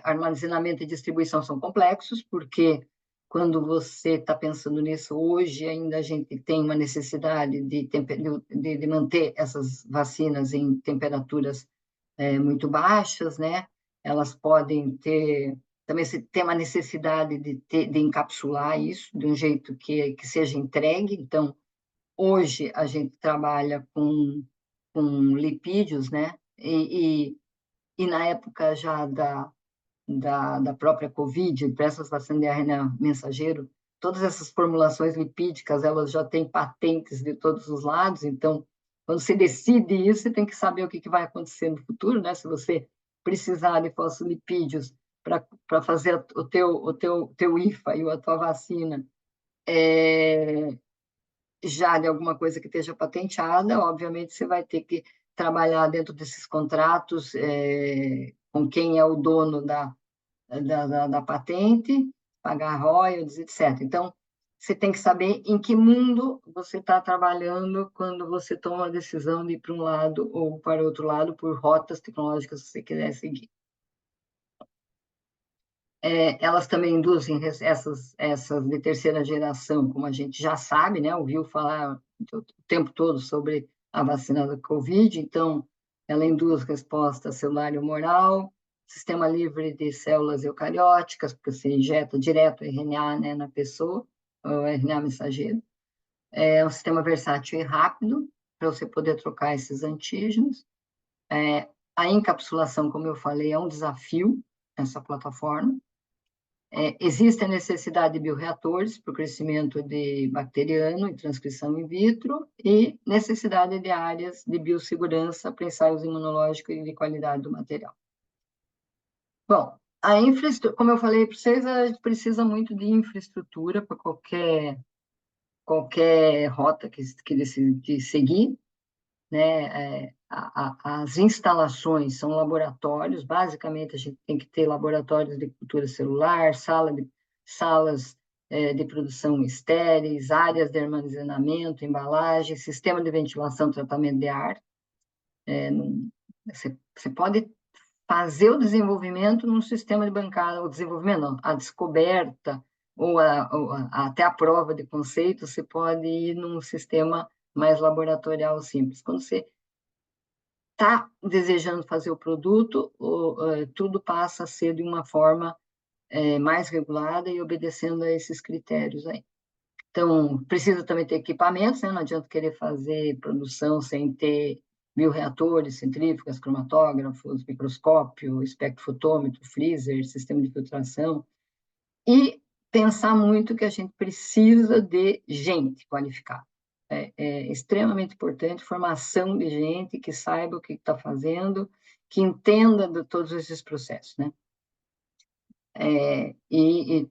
armazenamento e distribuição são complexos, porque quando você está pensando nisso, hoje ainda a gente tem uma necessidade de manter essas vacinas em temperaturas muito baixas, né? Elas podem ter, também se tem uma necessidade de encapsular isso de um jeito que seja entregue. Então, hoje a gente trabalha com lipídios, né? E na época já da própria Covid, para essas vacinas de RNA mensageiro, todas essas formulações lipídicas, elas já têm patentes de todos os lados. Então, quando você decide isso, você tem que saber o que vai acontecer no futuro, né? Se você precisar de fosfolipídios para fazer o teu IFA e a tua vacina, já de alguma coisa que esteja patenteada, obviamente você vai ter que trabalhar dentro desses contratos com quem é o dono da patente, pagar royalties, etc. Então, você tem que saber em que mundo você está trabalhando quando você toma a decisão de ir para um lado ou para outro lado por rotas tecnológicas que você quiser seguir. Elas também induzem essas de terceira geração, como a gente já sabe, né? Ouviu falar o tempo todo sobre a vacina da Covid. Então, ela induz resposta celular e humoral, sistema livre de células eucarióticas, porque você injeta direto o RNA, né, na pessoa, o RNA mensageiro. É um sistema versátil e rápido, para você poder trocar esses antígenos. A encapsulação, como eu falei, é um desafio. essa plataforma. Existe a necessidade de bioreatores para o crescimento de bacteriano e transcrição in vitro e necessidade de áreas de biossegurança para ensaios imunológicos e de qualidade do material. Bom, a infraestrutura, como eu falei para vocês, a gente precisa muito de infraestrutura para qualquer rota que decide seguir, né? As instalações são laboratórios, basicamente a gente tem que ter laboratórios de cultura celular, salas de produção estéreis, áreas de armazenamento, embalagem, sistema de ventilação, tratamento de ar. Você pode fazer o desenvolvimento num sistema de bancada, o desenvolvimento não, a descoberta ou até a prova de conceito, você pode ir num sistema mais laboratorial simples. Quando você está desejando fazer o produto, tudo passa a ser de uma forma mais regulada e obedecendo a esses critérios aí. Então, precisa também ter equipamentos, né? Não adianta querer fazer produção sem ter bioreatores, centrífugas, cromatógrafos, microscópio, espectrofotômetro, freezer, sistema de filtração. E pensar muito que a gente precisa de gente qualificada. É extremamente importante formação de gente que saiba o que está fazendo, que entenda de todos esses processos, né? E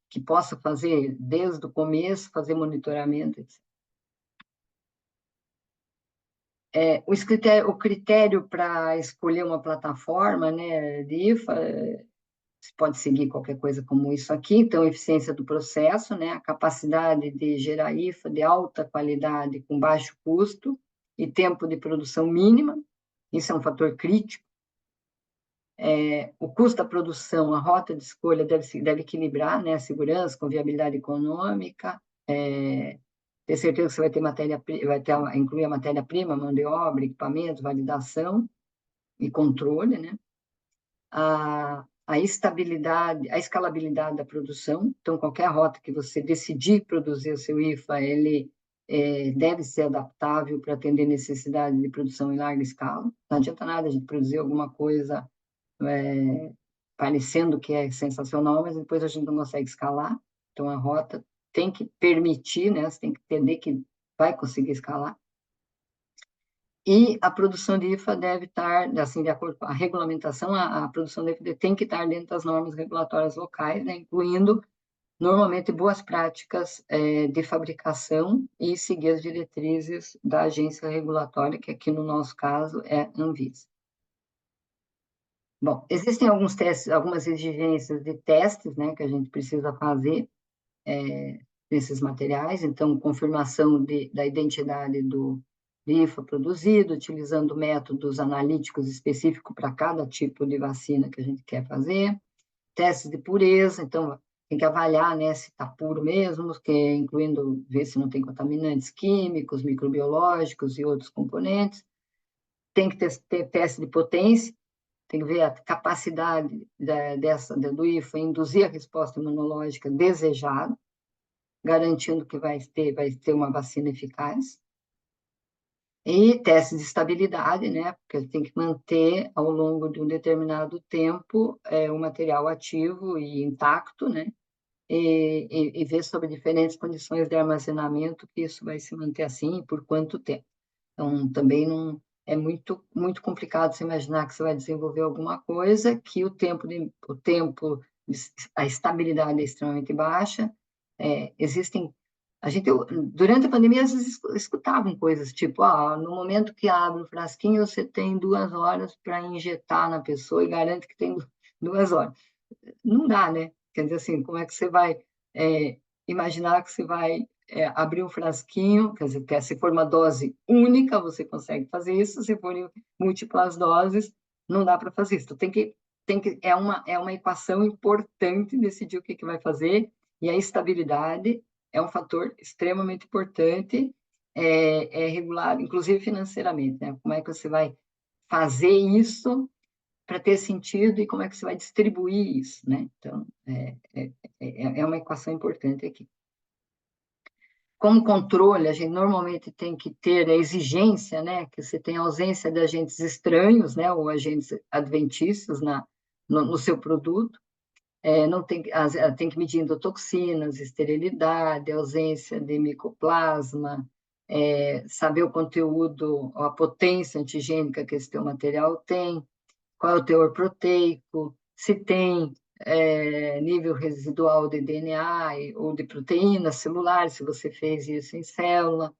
que possa fazer desde o começo, fazer monitoramento, etc. O critério para escolher uma plataforma, né, de IFA, você pode seguir qualquer coisa como isso aqui, então, eficiência do processo, né, a capacidade de gerar IFA de alta qualidade com baixo custo e tempo de produção mínima, isso é um fator crítico. O custo da produção, a rota de escolha deve equilibrar, né, a segurança com viabilidade econômica, ter certeza que você vai incluir a matéria-prima, mão de obra, equipamento, validação e controle, né? A estabilidade, a escalabilidade da produção. Então, qualquer rota que você decidir produzir o seu IFA, ele deve ser adaptável para atender necessidade de produção em larga escala. Não adianta nada a gente produzir alguma coisa parecendo que é sensacional, mas depois a gente não consegue escalar. Então, a rota tem que permitir, né? Você tem que entender que vai conseguir escalar. E a produção de IFA deve estar, assim, de acordo com a regulamentação, a produção de IFA tem que estar dentro das normas regulatórias locais, né, incluindo, normalmente, boas práticas de fabricação e seguir as diretrizes da agência regulatória, que aqui no nosso caso é a Anvisa. Bom, existem alguns testes, algumas exigências de testes, né, que a gente precisa fazer desses materiais, então, confirmação da identidade do IFA produzido, utilizando métodos analíticos específicos para cada tipo de vacina que a gente quer fazer, testes de pureza, então, tem que avaliar, né, se está puro mesmo, incluindo ver se não tem contaminantes químicos, microbiológicos e outros componentes, tem que ter teste de potência, tem que ver a capacidade do IFA em induzir a resposta imunológica desejada, garantindo que vai ter uma vacina eficaz. E testes de estabilidade, né? Porque tem que manter ao longo de um determinado tempo o material ativo e intacto, né? E ver sobre diferentes condições de armazenamento que isso vai se manter assim e por quanto tempo. Então, também não é muito complicado você imaginar que você vai desenvolver alguma coisa que a estabilidade é extremamente baixa. Durante a pandemia, às vezes escutavam coisas tipo, no momento que abre o frasquinho, você tem 2 horas para injetar na pessoa e garante que tem 2 horas. Não dá, né? Quer dizer assim, como é que você vai imaginar que você vai abrir um frasquinho, quer dizer, se for uma dose única, você consegue fazer isso, se forem múltiplas doses, não dá para fazer isso. Então, é uma equação importante decidir o que vai fazer, e a estabilidade é um fator extremamente importante, regulado, inclusive financeiramente, né? Como é que você vai fazer isso para ter sentido e como é que você vai distribuir isso, né? Então, é uma equação importante aqui. Como controle, a gente normalmente tem que ter a exigência, né, que você tenha ausência de agentes estranhos, né, ou agentes adventícios na no seu produto. Não tem, tem que medir endotoxinas, esterilidade, ausência de micoplasma, saber o conteúdo, a potência antigênica que esse teu material tem, qual é o teor proteico, se tem nível residual de DNA ou de proteínas celulares, se você fez isso em célula,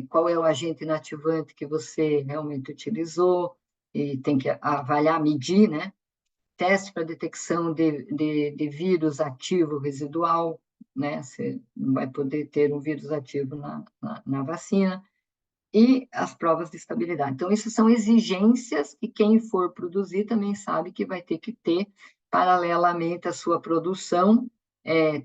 qual é o agente inativante que você realmente utilizou, e tem que avaliar, medir, né? Teste para detecção de vírus ativo residual, né? Você não vai poder ter um vírus ativo na vacina, e as provas de estabilidade. Então, isso são exigências que quem for produzir também sabe que vai ter que ter, paralelamente à sua produção,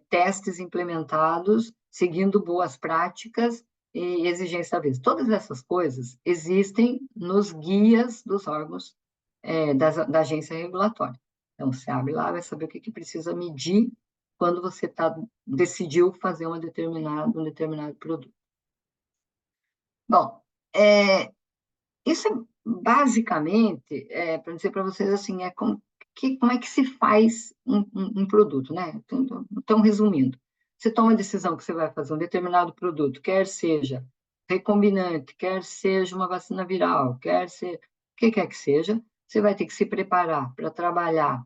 testes implementados, seguindo boas práticas e exigências da vez. Todas essas coisas existem nos guias dos órgãos da agência regulatória. Então, você abre lá, vai saber o que precisa medir quando você decidiu fazer um determinado produto. Bom, isso basicamente, para dizer para vocês assim, como é que se faz um produto, né? Então, resumindo, você toma a decisão que você vai fazer um determinado produto, quer seja recombinante, quer seja uma vacina viral, quer seja o que quer que seja, você vai ter que se preparar para trabalhar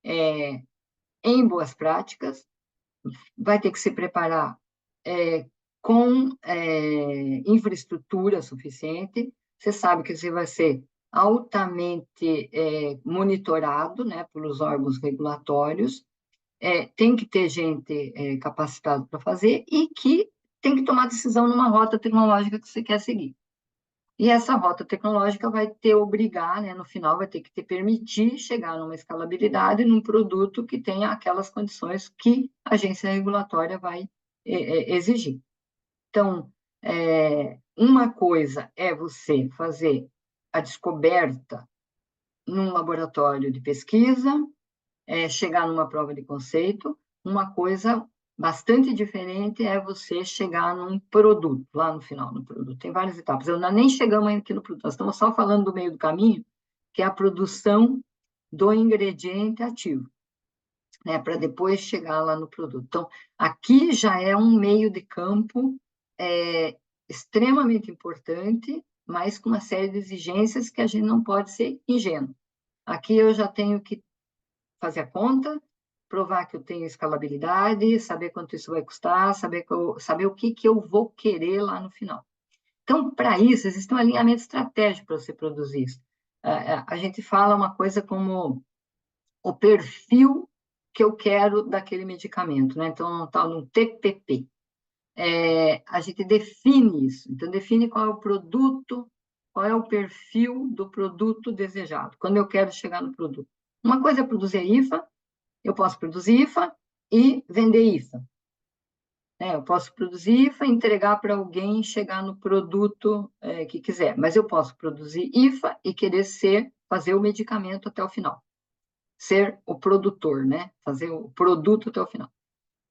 em boas práticas, vai ter que se preparar com infraestrutura suficiente. Você sabe que você vai ser altamente monitorado, né, pelos órgãos regulatórios, tem que ter gente capacitada para fazer e que tem que tomar decisão numa rota tecnológica que você quer seguir. E essa rota tecnológica vai ter obrigar, né, no final, vai ter que te permitir chegar numa escalabilidade num produto que tenha aquelas condições que a agência regulatória vai exigir. Então, uma coisa é você fazer a descoberta num laboratório de pesquisa, chegar numa prova de conceito. Uma coisa bastante diferente é você chegar num produto, lá no final, no produto. Tem várias etapas. Nem chegamos aqui no produto, nós estamos só falando do meio do caminho, que é a produção do ingrediente ativo, né, para depois chegar lá no produto. Então, aqui já é um meio de campo extremamente importante, mas com uma série de exigências que a gente não pode ser ingênuo. Aqui eu já tenho que fazer a conta, provar que eu tenho escalabilidade, saber quanto isso vai custar, saber o que eu vou querer lá no final. Então, para isso, existe um alinhamento estratégico para você produzir isso. A gente fala uma coisa como o perfil que eu quero daquele medicamento, né? Então, tal um TPP. A gente define isso. Então, define qual é o produto, qual é o perfil do produto desejado, quando eu quero chegar no produto. Uma coisa é produzir IFA, eu posso produzir IFA e vender IFA. Eu posso produzir IFA, entregar para alguém chegar no produto que quiser, mas eu posso produzir IFA e querer fazer o medicamento até o final. Ser o produtor, né? Fazer o produto até o final.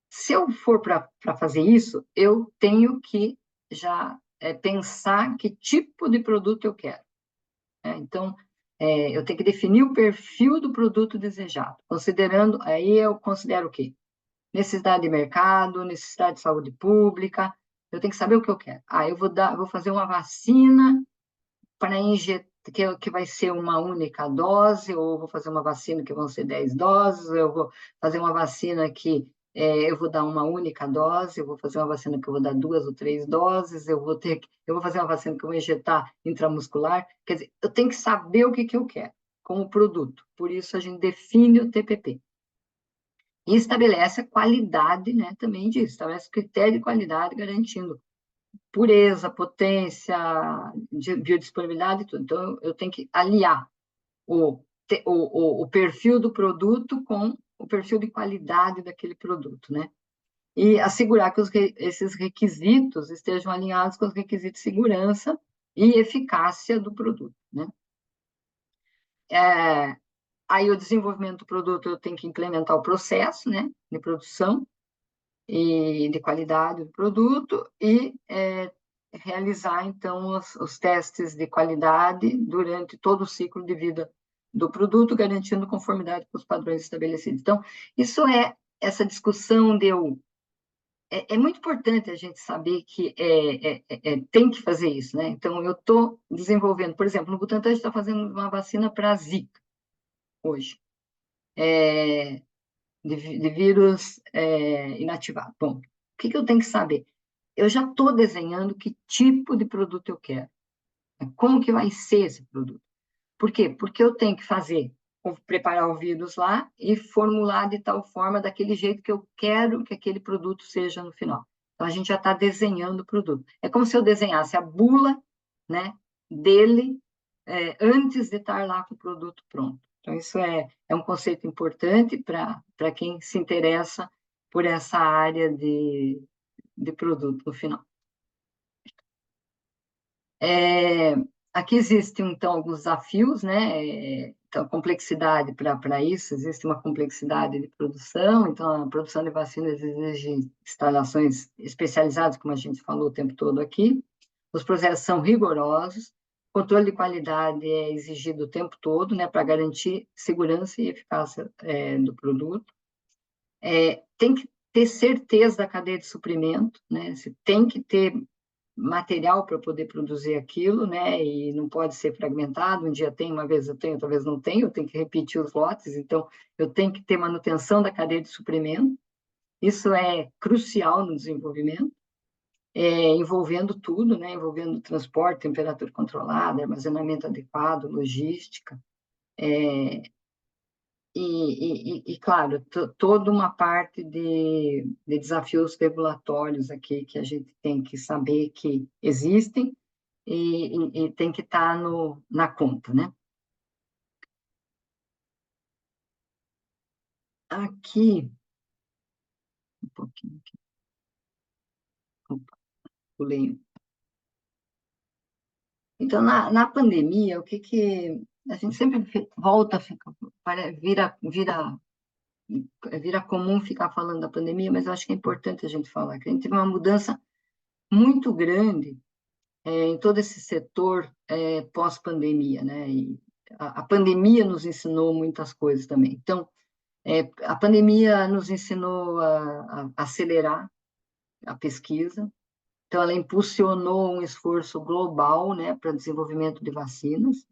Se eu for para fazer isso, eu tenho que já pensar que tipo de produto eu quero. Então, eu tenho que definir o perfil do produto desejado, considerando, aí eu considero o quê? Necessidade de mercado, necessidade de saúde pública, eu tenho que saber o que eu quero. Eu vou fazer uma vacina para injetar, que vai ser uma única dose, ou vou fazer uma vacina que vão ser 10 doses, eu vou fazer uma vacina que eu vou dar uma única dose, eu vou fazer uma vacina que eu vou dar 2 ou 3 doses, eu vou fazer uma vacina que eu vou injetar intramuscular. Quer dizer, eu tenho que saber o que eu quero como produto. Por isso, a gente define o TPP. E estabelece a qualidade, né, também disso, estabelece critério de qualidade, garantindo pureza, potência, biodisponibilidade e tudo. Então, eu tenho que aliar o perfil do produto com o perfil de qualidade daquele produto, né? E assegurar que esses requisitos estejam alinhados com os requisitos de segurança e eficácia do produto, né? Aí, o desenvolvimento do produto, eu tenho que implementar o processo, né, de produção e de qualidade do produto e realizar, então, os testes de qualidade durante todo o ciclo de vida do produto, garantindo conformidade com os padrões estabelecidos. Então, isso é essa discussão é muito importante a gente saber que tem que fazer isso, né? Então, eu estou desenvolvendo, por exemplo, no Butantan, a gente está fazendo uma vacina para a Zika, hoje, de vírus inativado. Bom, o que eu tenho que saber? Eu já estou desenhando que tipo de produto eu quero, como que vai ser esse produto. Por quê? Porque eu tenho que preparar o vírus lá e formular de tal forma, daquele jeito que eu quero que aquele produto seja no final. Então, a gente já está desenhando o produto. É como se eu desenhasse a bula, né, dele antes de estar lá com o produto pronto. Então, isso é um conceito importante para quem se interessa por essa área de produto no final. Aqui existem, então, alguns desafios, né? Então, complexidade para isso, existe uma complexidade de produção, então, a produção de vacinas exige instalações especializadas, como a gente falou o tempo todo aqui, os processos são rigorosos, controle de qualidade é exigido o tempo todo, né, para garantir segurança e eficácia do produto. Tem que ter certeza da cadeia de suprimento, né? Você tem que ter material para poder produzir aquilo, né? E não pode ser fragmentado. Um dia tem, uma vez eu tenho, outra vez não tenho. Eu tenho que repetir os lotes. Então, eu tenho que ter manutenção da cadeia de suprimento. Isso é crucial no desenvolvimento, envolvendo tudo, né? Envolvendo transporte, temperatura controlada, armazenamento adequado, logística. Claro, toda uma parte de desafios regulatórios aqui que a gente tem que saber que existem e tem que estar na conta, né? Aqui, um pouquinho aqui. Opa, pulei. Então, na pandemia, o que a gente sempre volta, vira comum ficar falando da pandemia, mas eu acho que é importante a gente falar que a gente teve uma mudança muito grande em todo esse setor pós-pandemia, né? E a pandemia nos ensinou muitas coisas também. Então, a pandemia nos ensinou a acelerar a pesquisa, então ela impulsionou um esforço global, né, para desenvolvimento de vacinas,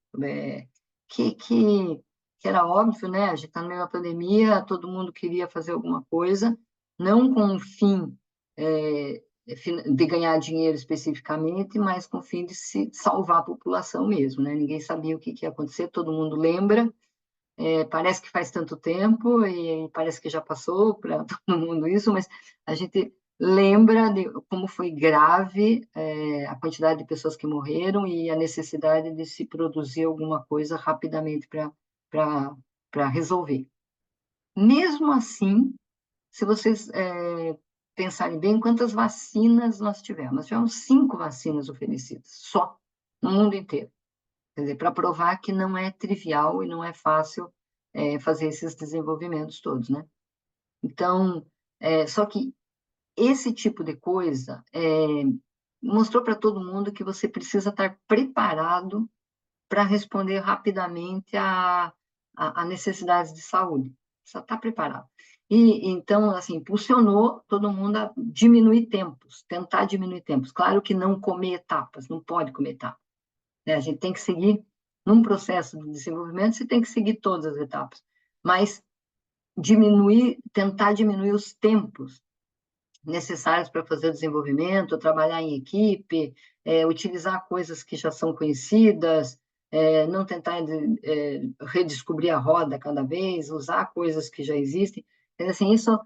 que, que, que era óbvio, né? A gente está no meio da pandemia, todo mundo queria fazer alguma coisa, não com o fim de ganhar dinheiro especificamente, mas com o fim de se salvar a população mesmo, né? Ninguém sabia o que ia acontecer, todo mundo lembra, parece que faz tanto tempo e parece que já passou para todo mundo isso, mas a gente lembra de como foi grave a quantidade de pessoas que morreram e a necessidade de se produzir alguma coisa rapidamente para resolver. Mesmo assim, se vocês pensarem bem, quantas vacinas nós tivemos? Nós tivemos 5 vacinas oferecidas, só, no mundo inteiro. Quer dizer, para provar que não é trivial e não é fácil fazer esses desenvolvimentos todos, né? Então, só que esse tipo de coisa mostrou para todo mundo que você precisa estar preparado para responder rapidamente a necessidades de saúde. Precisa estar preparado. E, então, assim, impulsionou todo mundo a diminuir tempos, tentar diminuir tempos. Claro que não comer etapas, não pode comer etapas, né? A gente tem que seguir, num processo de desenvolvimento, você tem que seguir todas as etapas, mas tentar diminuir os tempos necessários para fazer o desenvolvimento, trabalhar em equipe, utilizar coisas que já são conhecidas, não tentar redescobrir a roda cada vez, usar coisas que já existem. Então, assim, isso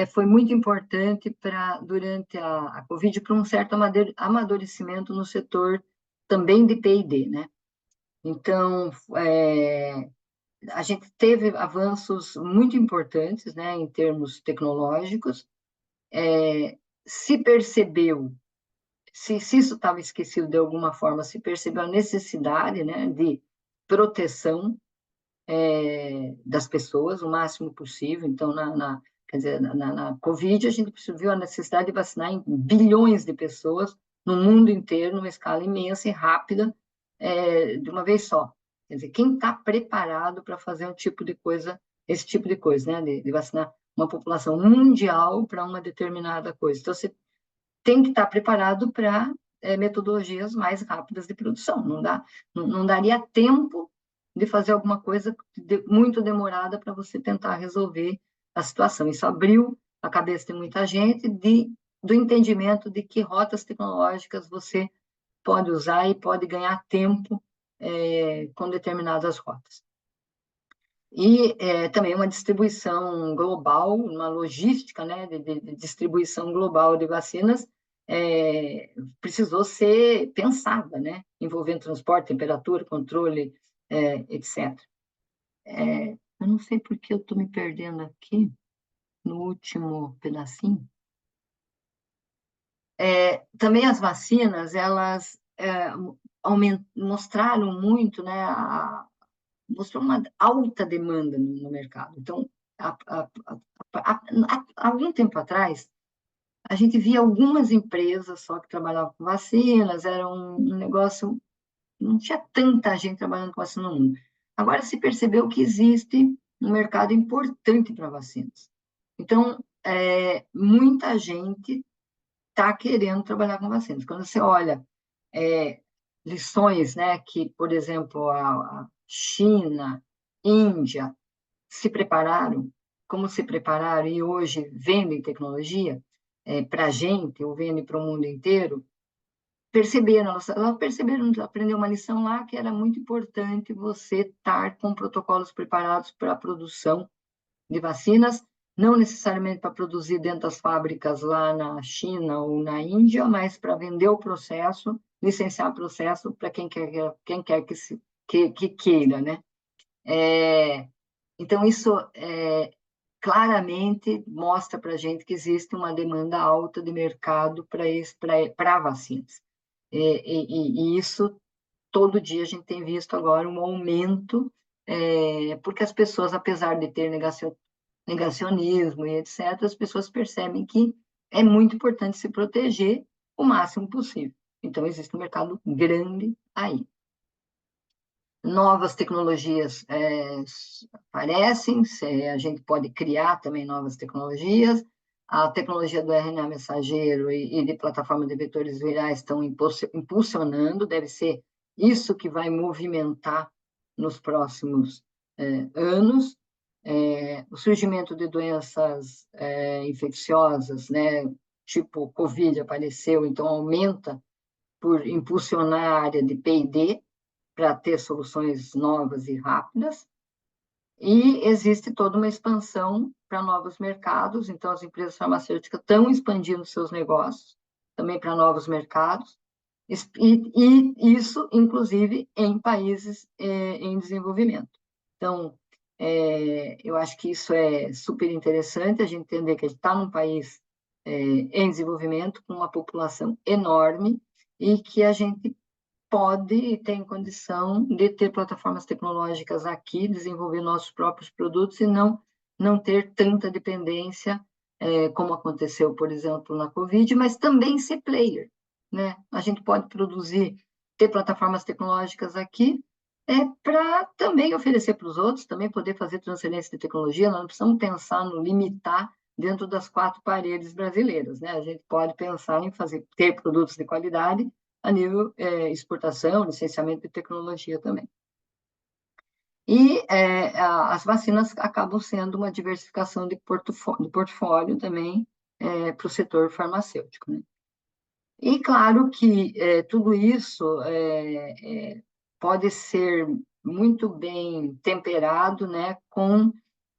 foi muito importante durante a Covid, para um certo amadurecimento no setor também de P&D, né? Então, a gente teve avanços muito importantes, né, em termos tecnológicos, se percebeu, se isso estava esquecido de alguma forma, se percebeu a necessidade, né, de proteção das pessoas o máximo possível. Então, quer dizer, na Covid, a gente viu a necessidade de vacinar em bilhões de pessoas no mundo inteiro, numa escala imensa e rápida, de uma vez só. Quer dizer, quem está preparado para fazer esse tipo de coisa, né? De vacinar uma população mundial para uma determinada coisa. Então, você tem que estar preparado para metodologias mais rápidas de produção. Não daria tempo de fazer alguma coisa muito demorada para você tentar resolver a situação. Isso abriu a cabeça de muita gente do entendimento de que rotas tecnológicas você pode usar e pode ganhar tempo com determinadas rotas. E também uma distribuição global, uma logística, né, de distribuição global de vacinas precisou ser pensada, né, envolvendo transporte, temperatura, controle, etc. Eu não sei por que eu estou me perdendo aqui no último pedacinho. Também as vacinas, elas mostraram muito, né, mostrou uma alta demanda no mercado. Então, há algum tempo atrás, a gente via algumas empresas só que trabalhavam com vacinas, era um negócio, não tinha tanta gente trabalhando com vacina no mundo. Agora se percebeu que existe um mercado importante para vacinas. Então, muita gente está querendo trabalhar com vacinas. Quando você olha lições, né, que, por exemplo, a China, Índia se prepararam, como se prepararam e hoje vendem tecnologia para a gente, ou vendem para o mundo inteiro, elas perceberam, aprendeu uma lição lá que era muito importante você estar com protocolos preparados para a produção de vacinas, não necessariamente para produzir dentro das fábricas lá na China ou na Índia, mas para vender o processo, licenciar o processo para quem quer que queira, né? Então, isso claramente mostra para a gente que existe uma demanda alta de mercado para vacinas. E isso, todo dia, a gente tem visto agora um aumento, porque as pessoas, apesar de ter negacionismo e etc., as pessoas percebem que é muito importante se proteger o máximo possível. Então, existe um mercado grande aí. Novas tecnologias aparecem, a gente pode criar também novas tecnologias. A tecnologia do RNA mensageiro e de plataforma de vetores virais estão impulsionando, deve ser isso que vai movimentar nos próximos anos. O surgimento de doenças infecciosas, né, tipo Covid apareceu, então aumenta por impulsionar a área de P&D, para ter soluções novas e rápidas, e existe toda uma expansão para novos mercados, então as empresas farmacêuticas estão expandindo seus negócios também para novos mercados, e isso, inclusive, em países em desenvolvimento. Então, eu acho que isso é super interessante, a gente entender que a gente está num país em desenvolvimento, com uma população enorme, e que a gente pode e tem condição de ter plataformas tecnológicas aqui, desenvolver nossos próprios produtos e não ter tanta dependência, como aconteceu, por exemplo, na Covid, mas também ser player, né? A gente pode ter plataformas tecnológicas aqui para também oferecer para os outros, também poder fazer transferência de tecnologia, nós não precisamos pensar no limitar dentro das 4 paredes brasileiras, né? A gente pode pensar em ter produtos de qualidade a nível exportação, licenciamento de tecnologia também. E as vacinas acabam sendo uma diversificação de portfólio também para o setor farmacêutico, né? E claro que tudo isso pode ser muito bem temperado, né, com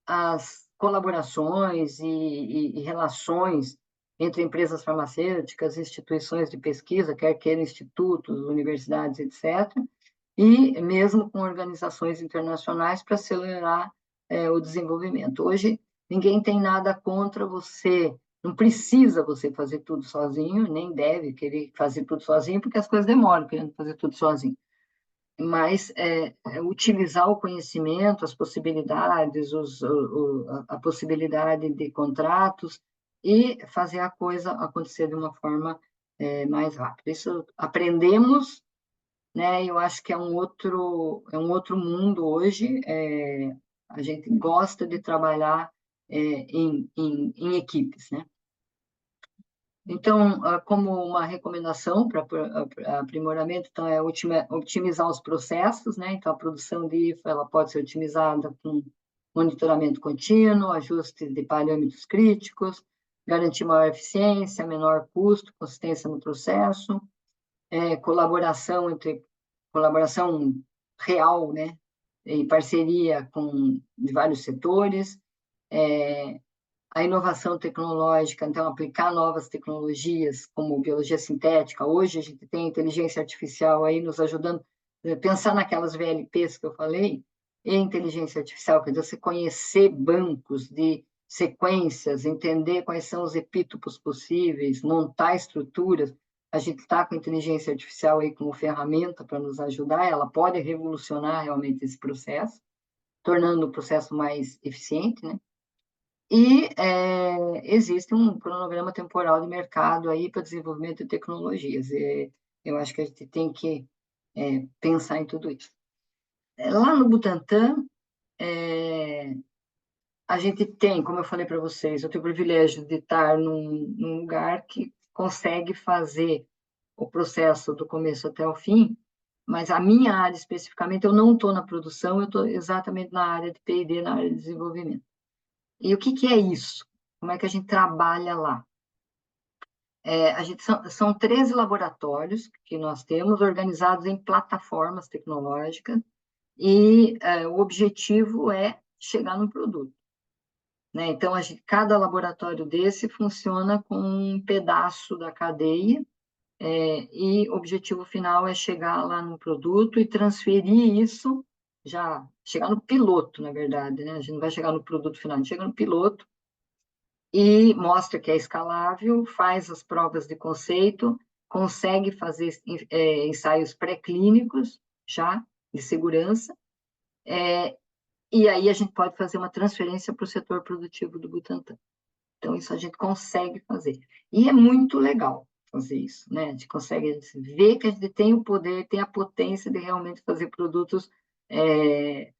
as colaborações e relações entre empresas farmacêuticas, instituições de pesquisa, quer queiram institutos, universidades, etc., e mesmo com organizações internacionais para acelerar o desenvolvimento. Hoje, ninguém tem nada contra você, não precisa você fazer tudo sozinho, nem deve querer fazer tudo sozinho, porque as coisas demoram querendo fazer tudo sozinho. Mas utilizar o conhecimento, as possibilidades, a possibilidade de contratos e fazer a coisa acontecer de uma forma mais rápida. Isso aprendemos né? Eu acho que é um outro mundo hoje. A gente gosta de trabalhar em equipes, né? Então, como uma recomendação para aprimoramento, então é otimizar os processos, né? Então, a produção de IFA ela pode ser otimizada com monitoramento contínuo, ajuste de parâmetros críticos, garantir maior eficiência, menor custo, consistência no processo, colaboração real, né? Em parceria de vários setores, a inovação tecnológica, então aplicar novas tecnologias como biologia sintética. Hoje a gente tem inteligência artificial aí nos ajudando a pensar naquelas VLPs que eu falei, e inteligência artificial, quer dizer, você conhecer bancos de sequências, entender quais são os epítopos possíveis, montar estruturas. A gente está com a inteligência artificial aí como ferramenta para nos ajudar, ela pode revolucionar realmente esse processo, tornando o processo mais eficiente, né? E existe um cronograma temporal de mercado aí para desenvolvimento de tecnologias. Eu acho que a gente tem que pensar em tudo isso. Lá no Butantan, a gente tem, como eu falei para vocês, eu tenho o privilégio de estar num lugar que consegue fazer o processo do começo até o fim, mas a minha área especificamente, eu não estou na produção, eu estou exatamente na área de P&D, na área de desenvolvimento. E o que é isso? Como é que a gente trabalha lá? São 13 laboratórios que nós temos, organizados em plataformas tecnológicas, e o objetivo é chegar no produto, né? Então, cada laboratório desse funciona com um pedaço da cadeia, e o objetivo final é chegar lá no produto e transferir isso, já chegar no piloto, na verdade, né? A gente não vai chegar no produto final, a gente chega no piloto, e mostra que é escalável, faz as provas de conceito, consegue fazer ensaios pré-clínicos já de segurança, e aí a gente pode fazer uma transferência para o setor produtivo do Butantan. Então, isso a gente consegue fazer. E é muito legal fazer isso, né? A gente consegue ver que a gente tem o poder, tem a potência de realmente fazer produtos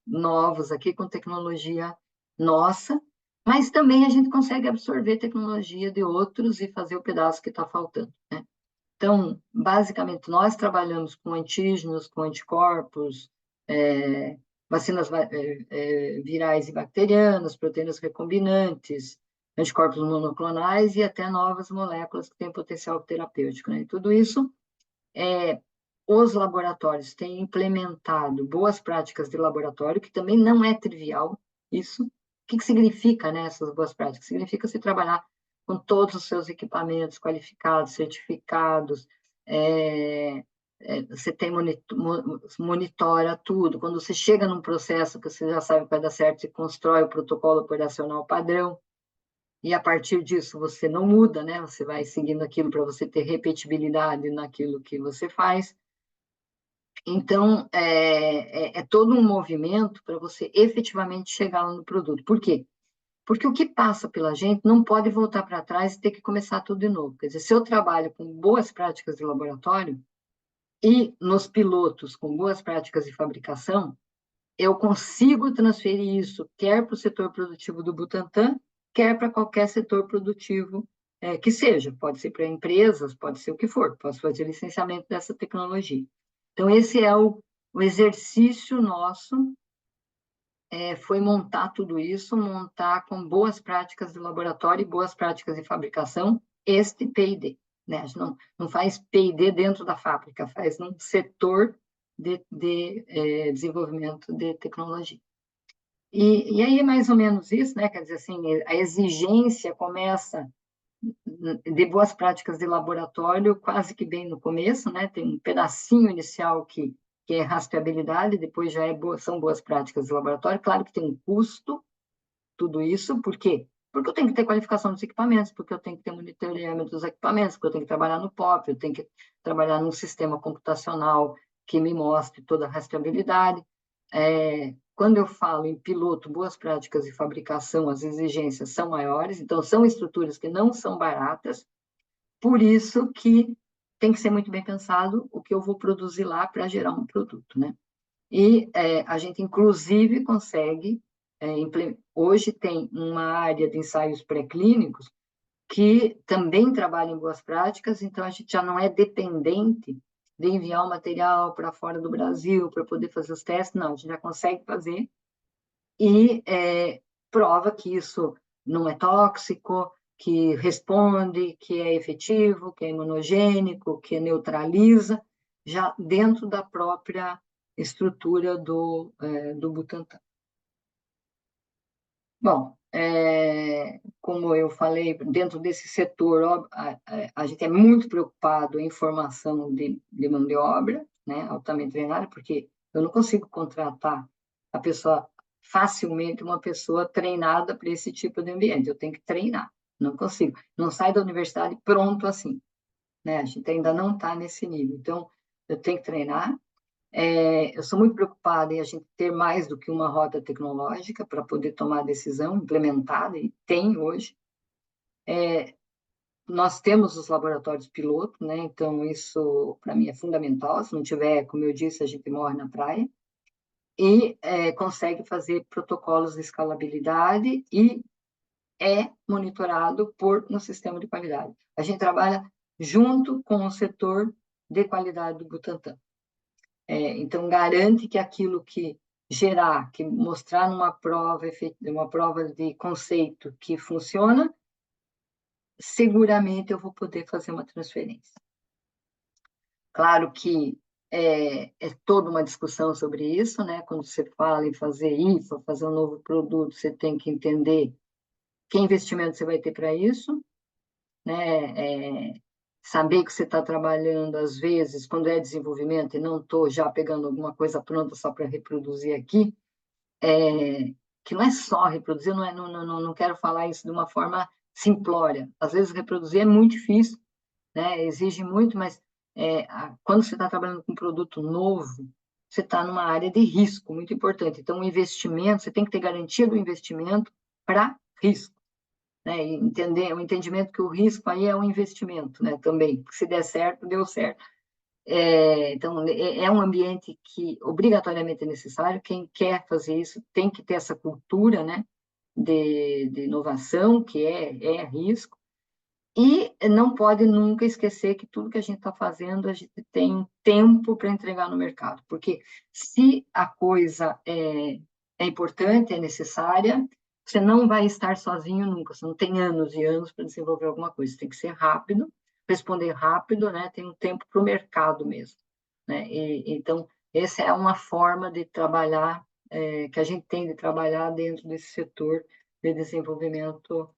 novos aqui, com tecnologia nossa, mas também a gente consegue absorver tecnologia de outros e fazer o pedaço que está faltando, né? Então, basicamente, nós trabalhamos com antígenos, com anticorpos, vacinas virais e bacterianas, proteínas recombinantes, anticorpos monoclonais e até novas moléculas que têm potencial terapêutico, né? E tudo isso, os laboratórios têm implementado boas práticas de laboratório, que também não é trivial isso. O que significa, né, essas boas práticas? Significa se trabalhar com todos os seus equipamentos qualificados, certificados, você monitora tudo. Quando você chega num processo que você já sabe que vai dar certo, você constrói o protocolo operacional padrão, e a partir disso você não muda, né? Você vai seguindo aquilo para você ter repetibilidade naquilo que você faz. Então, é todo um movimento para você efetivamente chegar lá no produto. Por quê? Porque o que passa pela gente não pode voltar para trás e ter que começar tudo de novo. Quer dizer, se eu trabalho com boas práticas de laboratório e nos pilotos com boas práticas de fabricação, eu consigo transferir isso quer para o setor produtivo do Butantan, quer para qualquer setor produtivo que seja. Pode ser para empresas, pode ser o que for. Posso fazer licenciamento dessa tecnologia. Então, esse é o exercício nosso, foi montar tudo isso, montar com boas práticas de laboratório e boas práticas de fabricação, este P&D, né? A gente não faz P&D dentro da fábrica, faz num setor de desenvolvimento de tecnologia. E aí é mais ou menos isso, né? Quer dizer, assim, a exigência começa de boas práticas de laboratório quase que bem no começo, né? Tem um pedacinho inicial que é rastreabilidade, depois já são boas práticas de laboratório. Claro que tem um custo, tudo isso, por quê? Porque eu tenho que ter qualificação dos equipamentos, porque eu tenho que ter monitoramento dos equipamentos, porque eu tenho que trabalhar no POP, eu tenho que trabalhar num sistema computacional que me mostre toda a rastreabilidade. Quando eu falo em piloto, boas práticas de fabricação, as exigências são maiores, então são estruturas que não são baratas, por isso que tem que ser muito bem pensado o que eu vou produzir lá para gerar um produto, né? E a gente, inclusive, consegue... hoje tem uma área de ensaios pré-clínicos que também trabalha em boas práticas, então a gente já não é dependente de enviar o material para fora do Brasil para poder fazer os testes, não, a gente já consegue fazer e prova que isso não é tóxico, que responde, que é efetivo, que é imunogênico, que neutraliza, já dentro da própria estrutura do Butantan. Bom, como eu falei, dentro desse setor, a gente é muito preocupado em formação de mão de obra, né, altamente treinada, porque eu não consigo contratar a pessoa facilmente, uma pessoa treinada para esse tipo de ambiente. Eu tenho que treinar, não consigo. Não sai da universidade pronto assim, né? A gente ainda não está nesse nível. Então, eu tenho que treinar. Eu sou muito preocupada em a gente ter mais do que uma rota tecnológica para poder tomar a decisão implementada, e tem hoje. Nós temos os laboratórios piloto, né? Então, isso, para mim, é fundamental. Se não tiver, como eu disse, a gente morre na praia. E consegue fazer protocolos de escalabilidade e é monitorado no sistema de qualidade. A gente trabalha junto com o setor de qualidade do Butantan. Então, garante que aquilo que gerar, que mostrar numa prova, uma prova de conceito que funciona, seguramente eu vou poder fazer uma transferência. Claro que é toda uma discussão sobre isso, né? Quando você fala em fazer IFA, fazer um novo produto, você tem que entender que investimento você vai ter para isso, né? Saber que você está trabalhando, às vezes, quando é desenvolvimento, e não estou já pegando alguma coisa pronta só para reproduzir aqui, que não é só reproduzir, não quero falar isso de uma forma simplória. Às vezes, reproduzir é muito difícil, né? Exige muito, mas quando você está trabalhando com um produto novo, você está numa área de risco muito importante. Então, o investimento, você tem que ter garantia do investimento para risco. Né, e o entendimento que o risco aí é um investimento, né, também, porque se der certo, deu certo. Então, é um ambiente que obrigatoriamente é necessário, quem quer fazer isso tem que ter essa cultura, né, de inovação, que é risco, e não pode nunca esquecer que tudo que a gente está fazendo, a gente tem um tempo para entregar no mercado, porque se a coisa é importante, é necessária, você não vai estar sozinho nunca, você não tem anos e anos para desenvolver alguma coisa, tem que ser rápido, responder rápido, né? Tem um tempo para o mercado mesmo, né? Então, essa é uma forma de trabalhar, que a gente tem de trabalhar dentro desse setor de desenvolvimento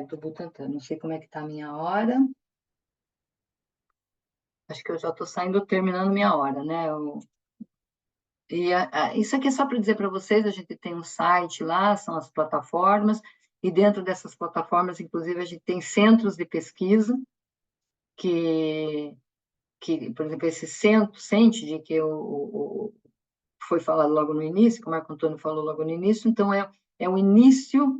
do Butantan. Não sei como é que está a minha hora. Acho que eu já estou terminando minha hora, né? Isso aqui é só para dizer para vocês, a gente tem um site lá, são as plataformas, e dentro dessas plataformas, inclusive, a gente tem centros de pesquisa, que por exemplo, esse centro, CENTID, que foi falado logo no início, que o Marco Antônio falou logo no início, então é o início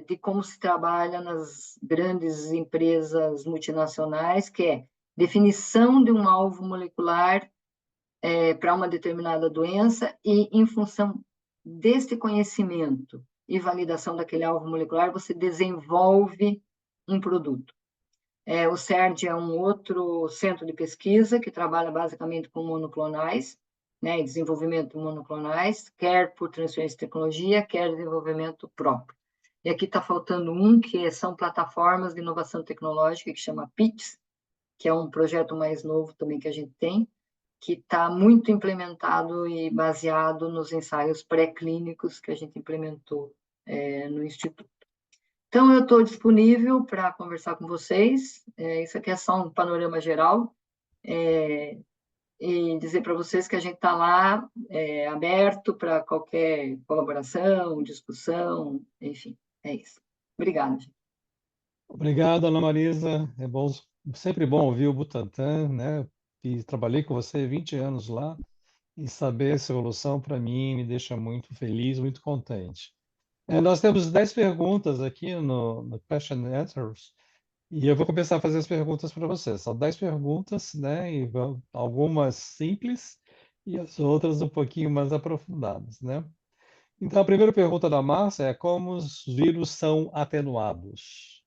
de como se trabalha nas grandes empresas multinacionais, que é definição de um alvo molecular para uma determinada doença, e em função desse conhecimento e validação daquele alvo molecular, você desenvolve um produto. O CERD é um outro centro de pesquisa que trabalha basicamente com monoclonais, né, desenvolvimento de monoclonais, quer por transferência de tecnologia, quer desenvolvimento próprio. E aqui está faltando que são plataformas de inovação tecnológica, que chama PITS, que é um projeto mais novo também que a gente tem, que está muito implementado e baseado nos ensaios pré-clínicos que a gente implementou no Instituto. Então, eu estou disponível para conversar com vocês. Isso aqui é só um panorama geral. E dizer para vocês que a gente está lá aberto para qualquer colaboração, discussão, enfim, é isso. Obrigada, gente. Obrigado, Ana Marisa. É bom, sempre bom ouvir o Butantan, né? E trabalhei com você 20 anos lá, e saber essa evolução para mim me deixa muito feliz, muito contente. Nós temos 10 perguntas aqui no Question and Answers, E eu vou começar a fazer as perguntas para você. São 10 perguntas, né? Algumas simples e as outras um pouquinho mais aprofundadas, né? Então, a primeira pergunta da Márcia é como os vírus são atenuados?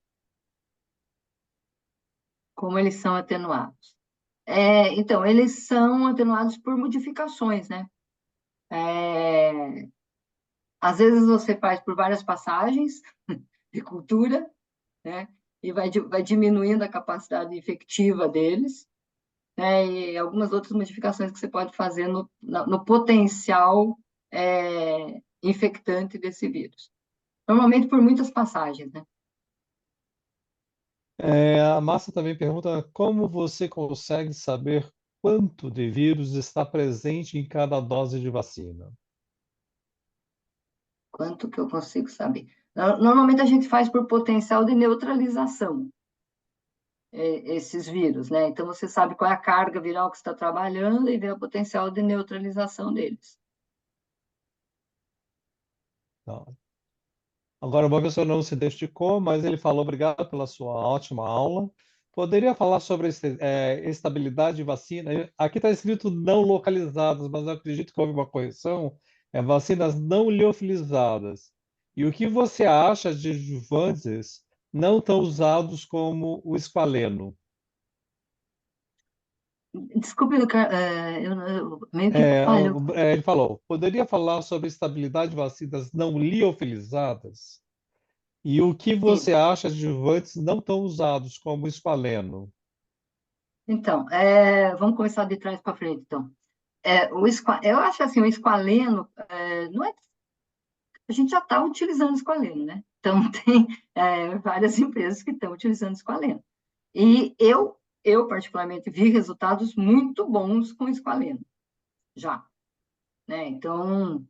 Como eles são atenuados? Então, eles são atenuados por modificações, né? É, às vezes você faz por várias passagens de cultura, né? E vai diminuindo a capacidade efectiva deles, né? E algumas outras modificações que você pode fazer no potencial infectante desse vírus. Normalmente por muitas passagens, né? A Márcia também pergunta como você consegue saber quanto de vírus está presente em cada dose de vacina? Quanto que eu consigo saber? Normalmente a gente faz por potencial de neutralização, esses vírus, né? Então você sabe qual é a carga viral que está trabalhando e vê o potencial de neutralização deles. Tá. Agora, uma pessoa não se identificou, mas ele falou obrigado pela sua ótima aula. Poderia falar sobre estabilidade de vacina? Aqui está escrito não localizadas, mas eu acredito que houve uma correção. É vacinas não liofilizadas. E o que você acha de adjuvantes não tão usados como o esqualeno? Desculpe, eu meio que falhou. Ele falou, poderia falar sobre estabilidade de vacinas não liofilizadas? E o que Sim. você acha de adjuvantes não tão usados como o esqualeno? Então, vamos começar de trás para frente, então. Eu acho assim, o esqualeno, não é, a gente já está utilizando esqualeno, né? Então, tem várias empresas que estão utilizando esqualeno. E eu particularmente, vi resultados muito bons com esqualeno, já, né? Então,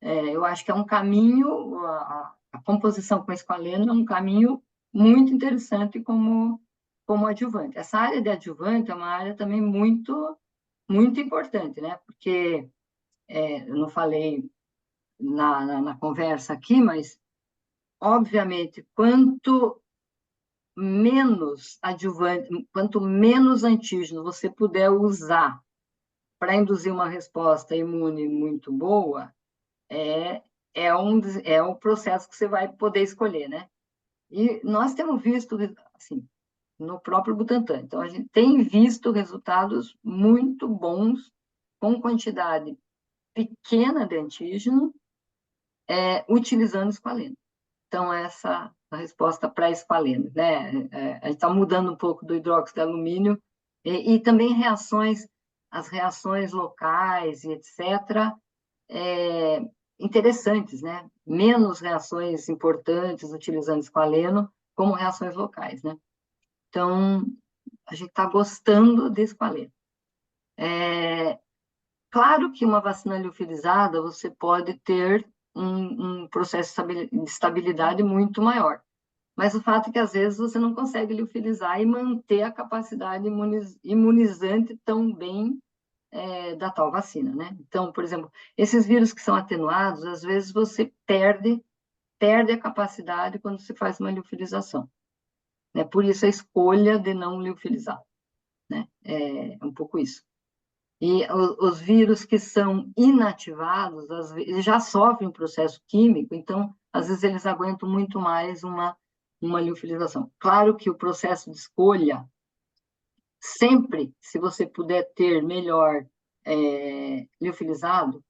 eu acho que é um caminho, a composição com esqualeno é um caminho muito interessante como adjuvante. Essa área de adjuvante é uma área também muito importante, né? Porque eu não falei na conversa aqui, mas, obviamente, quanto menos antígeno você puder usar para induzir uma resposta imune muito boa, é, é um processo que você vai poder escolher, né? E nós temos visto, assim, no próprio Butantan. Então, a gente tem visto resultados muito bons com quantidade pequena de antígeno, utilizando esqualeno. Então, essa é a resposta para esqualeno, né? A gente está mudando um pouco do hidróxido de alumínio e também as reações locais e etc., é, interessantes, né? Menos reações importantes utilizando esqualeno, como reações locais, né? Então, a gente está gostando de esqualeno. Claro que uma vacina liofilizada, você pode ter um processo de estabilidade muito maior. Mas o fato é que, às vezes, você não consegue liofilizar e manter a capacidade imunizante tão bem da tal vacina, né? Então, por exemplo, esses vírus que são atenuados, às vezes você perde a capacidade quando se faz uma liofilização, né? Por isso a escolha de não liofilizar, né? É um pouco isso. E os vírus que são inativados, às vezes, já sofrem um processo químico, então, às vezes, eles aguentam muito mais uma liofilização. Claro que o processo de escolha, sempre, se você puder ter melhor liofilizado,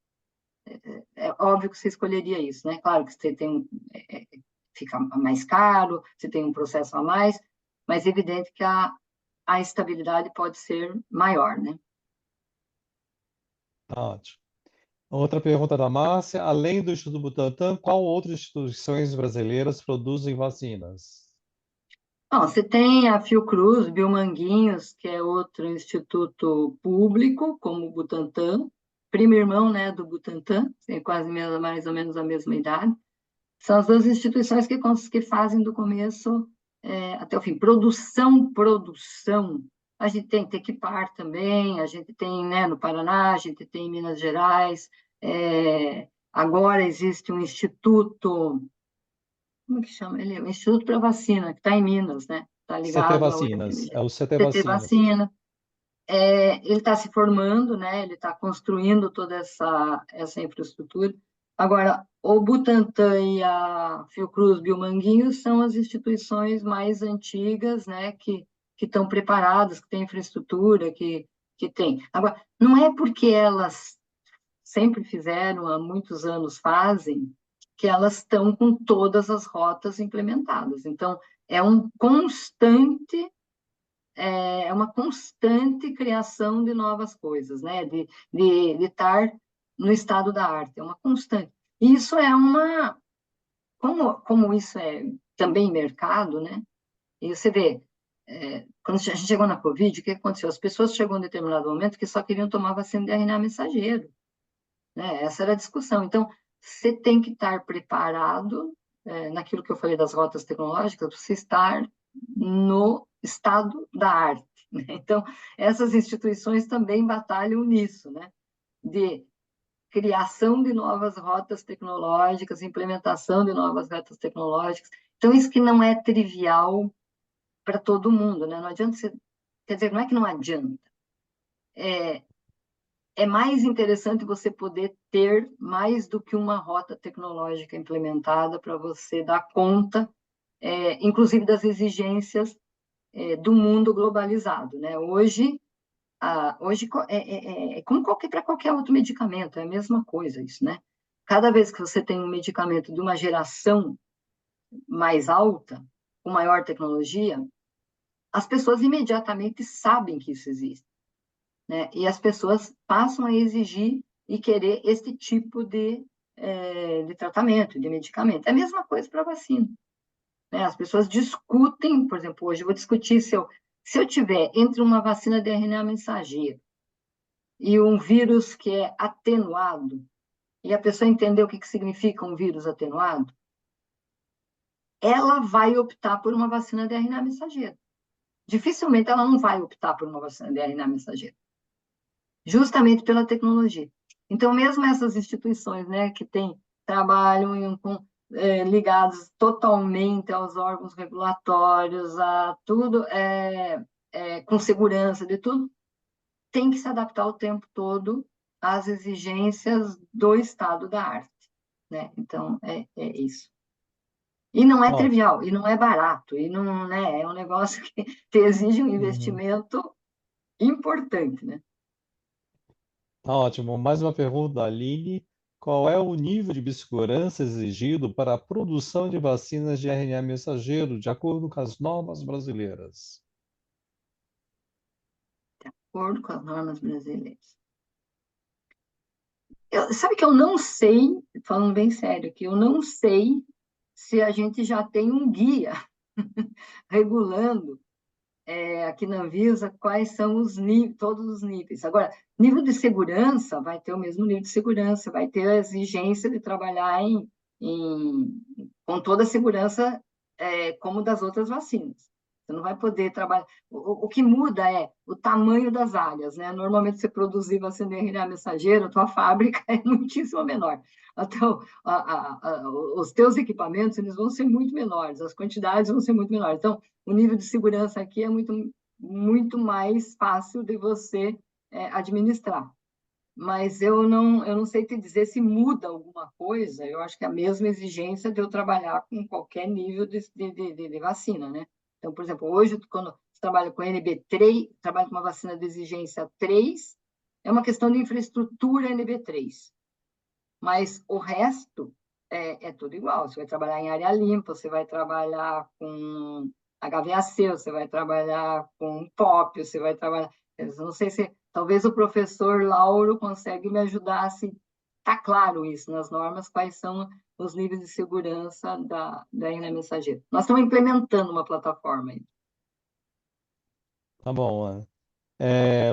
é óbvio que você escolheria isso, né? Claro que você tem fica mais caro, você tem um processo a mais, mas é evidente que a estabilidade pode ser maior, né? Tá ótimo. Outra pergunta da Márcia. Além do Instituto Butantan, qual outras instituições brasileiras produzem vacinas? Bom, você tem a Fiocruz, Biomanguinhos, que é outro instituto público, como o Butantan, primo irmão, né, do Butantan, tem quase mais ou menos a mesma idade. São as duas instituições que fazem do começo até o fim. Produção. A gente tem Tequipar também, a gente tem, né, no Paraná, a gente tem em Minas Gerais. Agora existe um instituto, como que chama? Ele é o Instituto para Vacina, que está em Minas, né? está CT ligado ao Vacinas, é o CT CT Vacinas. Vacina. Ele está se formando, né? Ele está construindo toda essa infraestrutura. Agora, o Butantan e a Fiocruz Biomanguinhos são as instituições mais antigas, né? Que estão preparadas, que têm infraestrutura, que têm. Agora, não é porque elas sempre fizeram, há muitos anos fazem, que elas estão com todas as rotas implementadas. Então, é um constante é uma constante criação de novas coisas, né? De estar no estado da arte, é uma constante. E isso é como isso é também mercado, né? E você vê, quando a gente chegou na Covid, o que aconteceu? As pessoas chegou em um determinado momento que só queriam tomar vacina de RNA mensageiro, né? Essa era a discussão. Então, você tem que estar preparado, naquilo que eu falei das rotas tecnológicas, você estar no estado da arte, né? Então, essas instituições também batalham nisso, né? De criação de novas rotas tecnológicas, implementação de novas rotas tecnológicas. Então, isso que não é trivial para todo mundo, né? Não adianta você... Quer dizer, não é que não adianta. É mais interessante você poder ter mais do que uma rota tecnológica implementada para você dar conta, inclusive das exigências do mundo globalizado, né? Hoje é como para qualquer outro medicamento, é a mesma coisa isso, né? Cada vez que você tem um medicamento de uma geração mais alta, com maior tecnologia, as pessoas imediatamente sabem que isso existe, né? E as pessoas passam a exigir e querer este tipo de tratamento, de medicamento. É a mesma coisa para a vacina, né? As pessoas discutem, por exemplo, hoje eu vou discutir se eu tiver entre uma vacina de RNA mensageiro e um vírus que é atenuado, e a pessoa entender o que significa um vírus atenuado, ela vai optar por uma vacina de RNA mensageiro. Dificilmente ela não vai optar por uma vacina de RNA mensageiro, justamente pela tecnologia. Então, mesmo essas instituições, né, que trabalham ligados totalmente aos órgãos regulatórios, a tudo, com segurança de tudo, tem que se adaptar o tempo todo às exigências do estado da arte, né? Então, é isso. E não é Ótimo. trivial, e não é barato, e não, né, é um negócio que exige um Uhum. investimento importante, né? Tá ótimo. Mais uma pergunta da Aline. Qual é o nível de biossegurança exigido para a produção de vacinas de RNA mensageiro, de acordo com as normas brasileiras? De acordo com as normas brasileiras. Sabe que eu não sei, falando bem sério, que eu não sei se a gente já tem um guia regulando aqui na Anvisa quais são os níveis, todos os níveis. Agora, nível de segurança vai ter o mesmo nível de segurança, vai ter a exigência de trabalhar com toda a segurança como das outras vacinas. Você não vai poder trabalhar. O que muda é o tamanho das áreas, né? Normalmente, você produzir vacina de RNA mensageiro, a tua fábrica é muitíssimo menor. Então, os teus equipamentos eles vão ser muito menores, as quantidades vão ser muito menores. Então, o nível de segurança aqui é muito mais fácil de você administrar. Mas eu não sei te dizer se muda alguma coisa. Eu acho que é a mesma exigência de eu trabalhar com qualquer nível de vacina, né? Então, por exemplo, hoje, quando você trabalha com NB3, trabalha com uma vacina de exigência 3, é uma questão de infraestrutura NB3. Mas o resto é tudo igual. Você vai trabalhar em área limpa, você vai trabalhar com HVAC, você vai trabalhar com POP, você vai trabalhar... Eu não sei se... Talvez o professor Lauro consegue me ajudar se está claro isso nas normas, quais são os níveis de segurança da RNA mensageira. Nós estamos implementando uma plataforma aí. Tá bom, Ana.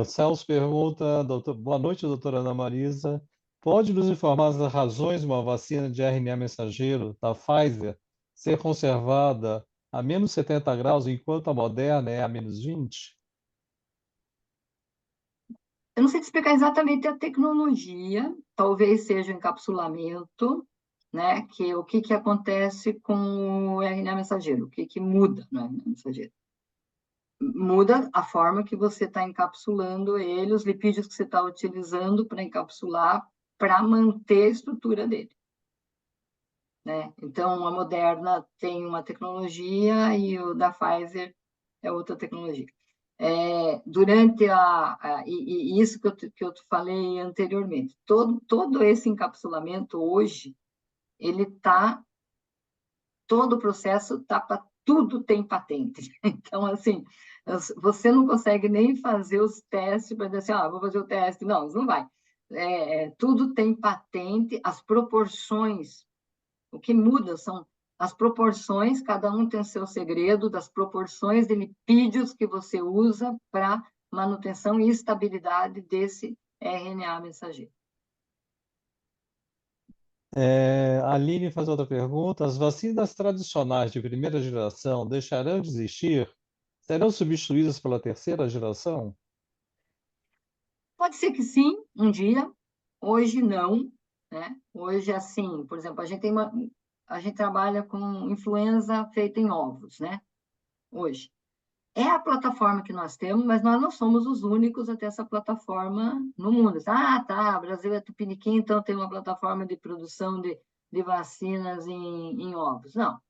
O Celso pergunta, boa noite, doutora Ana Marisa. Pode nos informar as razões de uma vacina de RNA mensageiro da Pfizer ser conservada a menos 70 graus, enquanto a Moderna é a menos 20? Eu não sei te explicar exatamente a tecnologia, talvez seja o encapsulamento, né? O que acontece com o RNA mensageiro, o que muda no RNA mensageiro. muda a forma que você está encapsulando ele, os lipídios que você está utilizando para encapsular, para manter a estrutura dele, né? Então, a Moderna tem uma tecnologia e o da Pfizer é outra tecnologia. Durante e isso que eu falei anteriormente, todo esse encapsulamento hoje, ele está, todo o processo tá, tudo tem patente. Então, assim, você não consegue nem fazer os testes para dizer assim, vou fazer o teste. Não, isso não vai. Tudo tem patente, as proporções, o que muda são as proporções, cada um tem o seu segredo das proporções de lipídios que você usa para manutenção e estabilidade desse RNA mensageiro. A Aline faz outra pergunta. As vacinas tradicionais de primeira geração deixarão de existir? Serão substituídas pela terceira geração? Pode ser que sim, um dia. Hoje não, né? Hoje, assim, por exemplo, a gente trabalha com influenza feita em ovos, né? Hoje. É a plataforma que nós temos, mas nós não somos os únicos a ter essa plataforma no mundo. Tá, Brasil é tupiniquim, então tem uma plataforma de produção de vacinas em ovos. Não,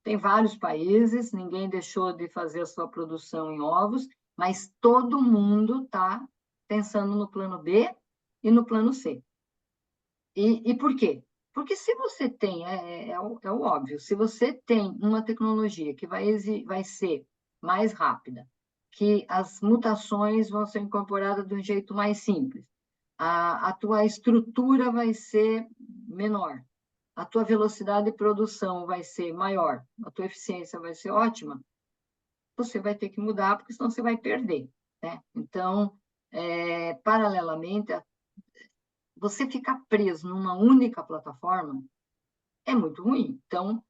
tem vários países, ninguém deixou de fazer a sua produção em ovos, mas todo mundo está pensando no plano B e no plano C. E por quê? Porque se você tem, é o óbvio, se você tem uma tecnologia que vai ser mais rápida, que as mutações vão ser incorporadas de um jeito mais simples, a tua estrutura vai ser menor, a tua velocidade de produção vai ser maior, a tua eficiência vai ser ótima, você vai ter que mudar, porque senão você vai perder, né? Então, paralelamente, você ficar preso numa única plataforma é muito ruim. Então,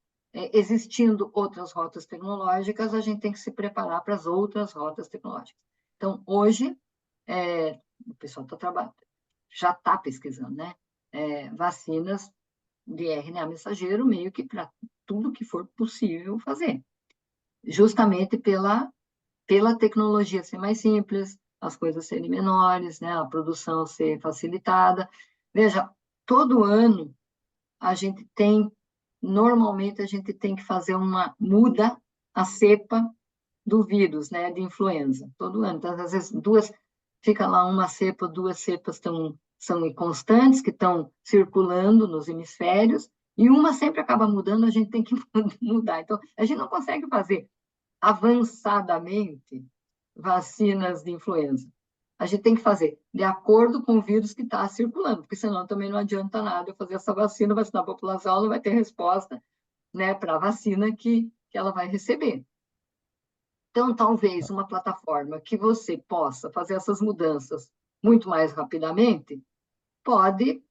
existindo outras rotas tecnológicas, a gente tem que se preparar para as outras rotas tecnológicas. Então, hoje, o pessoal já está pesquisando, né? Vacinas de RNA mensageiro, meio que para tudo que for possível fazer. Justamente pela tecnologia ser mais simples, as coisas serem menores, né? A produção ser facilitada. Veja, todo ano a gente tem, normalmente a gente tem que fazer muda a cepa do vírus, né, de influenza, todo ano. Então, às vezes, fica lá uma cepa, duas cepas são inconstantes, que estão circulando nos hemisférios, e uma sempre acaba mudando, a gente tem que mudar. Então, a gente não consegue fazer avançadamente vacinas de influenza. A gente tem que fazer de acordo com o vírus que está circulando, porque senão também não adianta nada eu fazer essa vacina, vacinar a população, ela não vai ter resposta, né, para a vacina que ela vai receber. Então, talvez uma plataforma que você possa fazer essas mudanças muito mais rapidamente, pode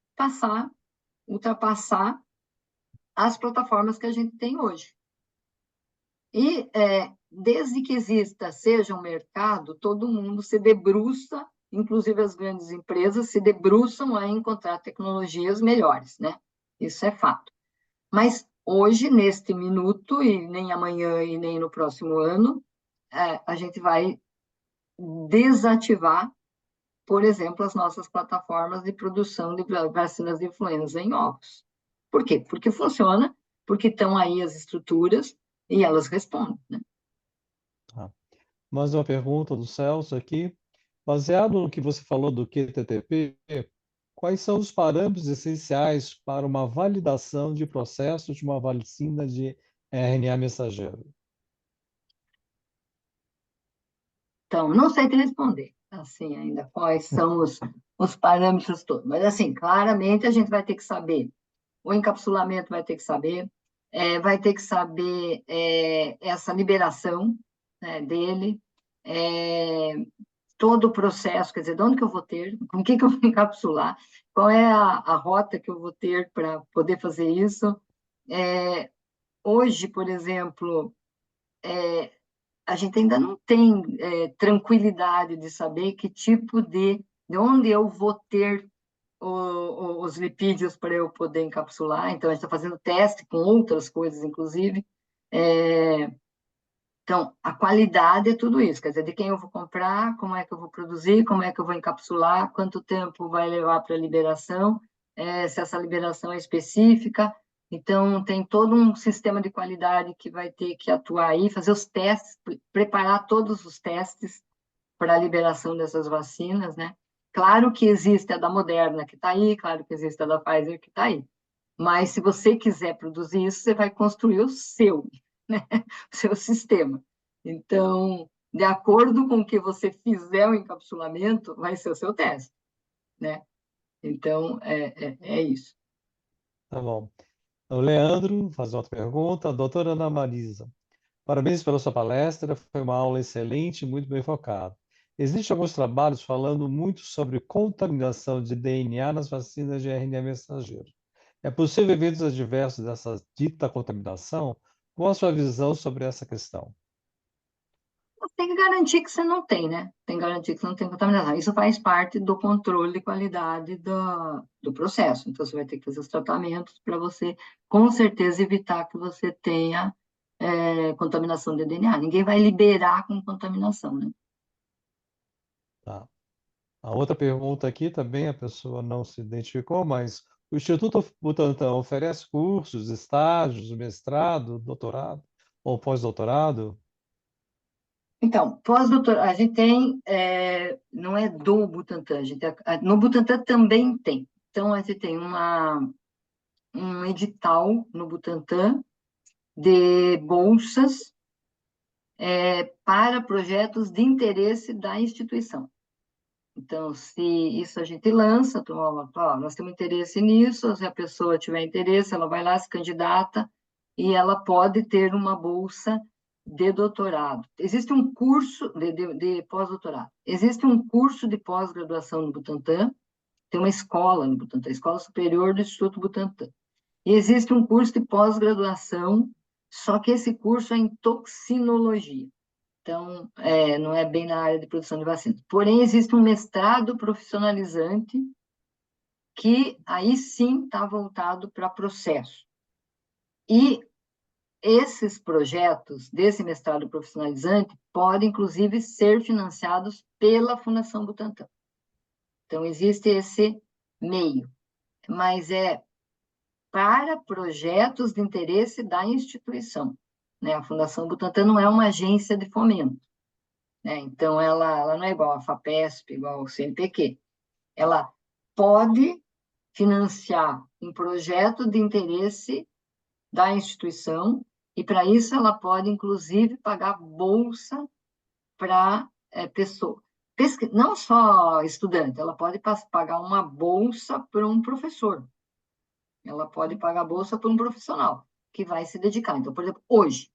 ultrapassar as plataformas que a gente tem hoje. E desde que seja um mercado, todo mundo se debruça, inclusive as grandes empresas se debruçam a encontrar tecnologias melhores, né? Isso é fato. Mas hoje, neste minuto, e nem amanhã e nem no próximo ano, a gente vai desativar, por exemplo, as nossas plataformas de produção de vacinas de influenza em ovos. Por quê? Porque funciona, porque estão aí as estruturas e elas respondem, né? Tá. Mais uma pergunta do Celso aqui. Baseado no que você falou do QTTP, quais são os parâmetros essenciais para uma validação de processo de uma vacina de RNA mensageiro? Então, não sei te responder, assim, ainda quais são os parâmetros todos, mas, assim, claramente a gente vai ter que saber, o encapsulamento vai ter que saber, vai ter que saber essa liberação, né, dele, é, todo o processo, quer dizer, de onde que eu vou ter, com o que eu vou encapsular, qual é a rota que eu vou ter para poder fazer isso. Hoje, por exemplo, a gente ainda não tem tranquilidade de saber que tipo de onde eu vou ter os lipídios para eu poder encapsular. Então, a gente está fazendo teste com outras coisas, inclusive. Então, a qualidade é tudo isso, quer dizer, de quem eu vou comprar, como é que eu vou produzir, como é que eu vou encapsular, quanto tempo vai levar para a liberação, se essa liberação é específica. Então, tem todo um sistema de qualidade que vai ter que atuar aí, fazer os testes, preparar todos os testes para a liberação dessas vacinas, né? Claro que existe a da Moderna que está aí, claro que existe a da Pfizer que está aí, mas se você quiser produzir isso, você vai construir o seu, né? O seu sistema. Então, de acordo com o que você fizer o encapsulamento, vai ser o seu teste, né? Então, é isso. Tá bom. O Leandro faz outra pergunta. Doutora Ana Marisa, parabéns pela sua palestra, foi uma aula excelente e muito bem focada. Existem alguns trabalhos falando muito sobre contaminação de DNA nas vacinas de RNA mensageiro. É possível eventos adversos dessa dita contaminação? Qual a sua visão sobre essa questão? Mas tem que garantir que você não tem, né? Tem que garantir que você não tem contaminação. Isso faz parte do controle de qualidade do processo. Então, você vai ter que fazer os tratamentos para você, com certeza, evitar que você tenha contaminação de DNA. Ninguém vai liberar com contaminação, né? Tá. A outra pergunta aqui também a pessoa não se identificou, mas o Instituto Butantan oferece cursos, estágios, mestrado, doutorado ou pós-doutorado? Então, pós-doutor, a gente tem, não é do Butantan, no Butantan também tem. Então, a gente tem um edital no Butantan de bolsas para projetos de interesse da instituição. Então, se isso a gente lança, nós temos interesse nisso, se a pessoa tiver interesse, ela vai lá, se candidata, e ela pode ter uma bolsa de doutorado. Existe um curso de pós-doutorado. Existe um curso de pós-graduação no Butantan, tem uma escola no Butantan, Escola Superior do Instituto Butantan. E existe um curso de pós-graduação, só que esse curso é em toxinologia. Então, não é bem na área de produção de vacinas. Porém, existe um mestrado profissionalizante que aí sim está voltado para processo. E esses projetos desse mestrado profissionalizante podem, inclusive, ser financiados pela Fundação Butantan. Então, existe esse meio, mas é para projetos de interesse da instituição, né? A Fundação Butantan não é uma agência de fomento, né? Então, ela não é igual a FAPESP, igual ao CNPq. Ela pode financiar um projeto de interesse da instituição e, para isso, ela pode, inclusive, pagar bolsa para pessoa. Não só estudante, ela pode pagar uma bolsa para um professor. Ela pode pagar bolsa para um profissional que vai se dedicar. Então, por exemplo, hoje,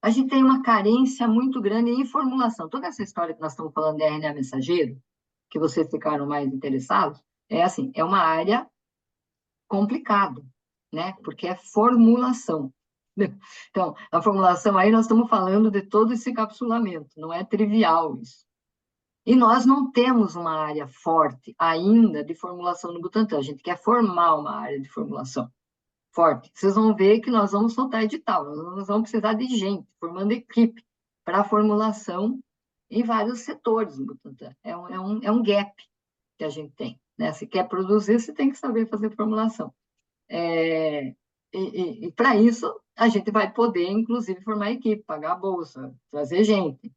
a gente tem uma carência muito grande em formulação. Toda essa história que nós estamos falando de RNA mensageiro, que vocês ficaram mais interessados, é assim, é uma área complicada, né? Porque é formulação. Então, a formulação aí nós estamos falando de todo esse capsulamento, não é trivial isso. E nós não temos uma área forte ainda de formulação no Butantan. A gente quer formar uma área de formulação forte. Vocês vão ver que nós vamos soltar edital, nós vamos precisar de gente, formando equipe para a formulação em vários setores no Butantan. É um gap que a gente tem, né? Se quer produzir, você tem que saber fazer formulação. E para isso, a gente vai poder, inclusive, formar equipe, pagar a bolsa, trazer gente,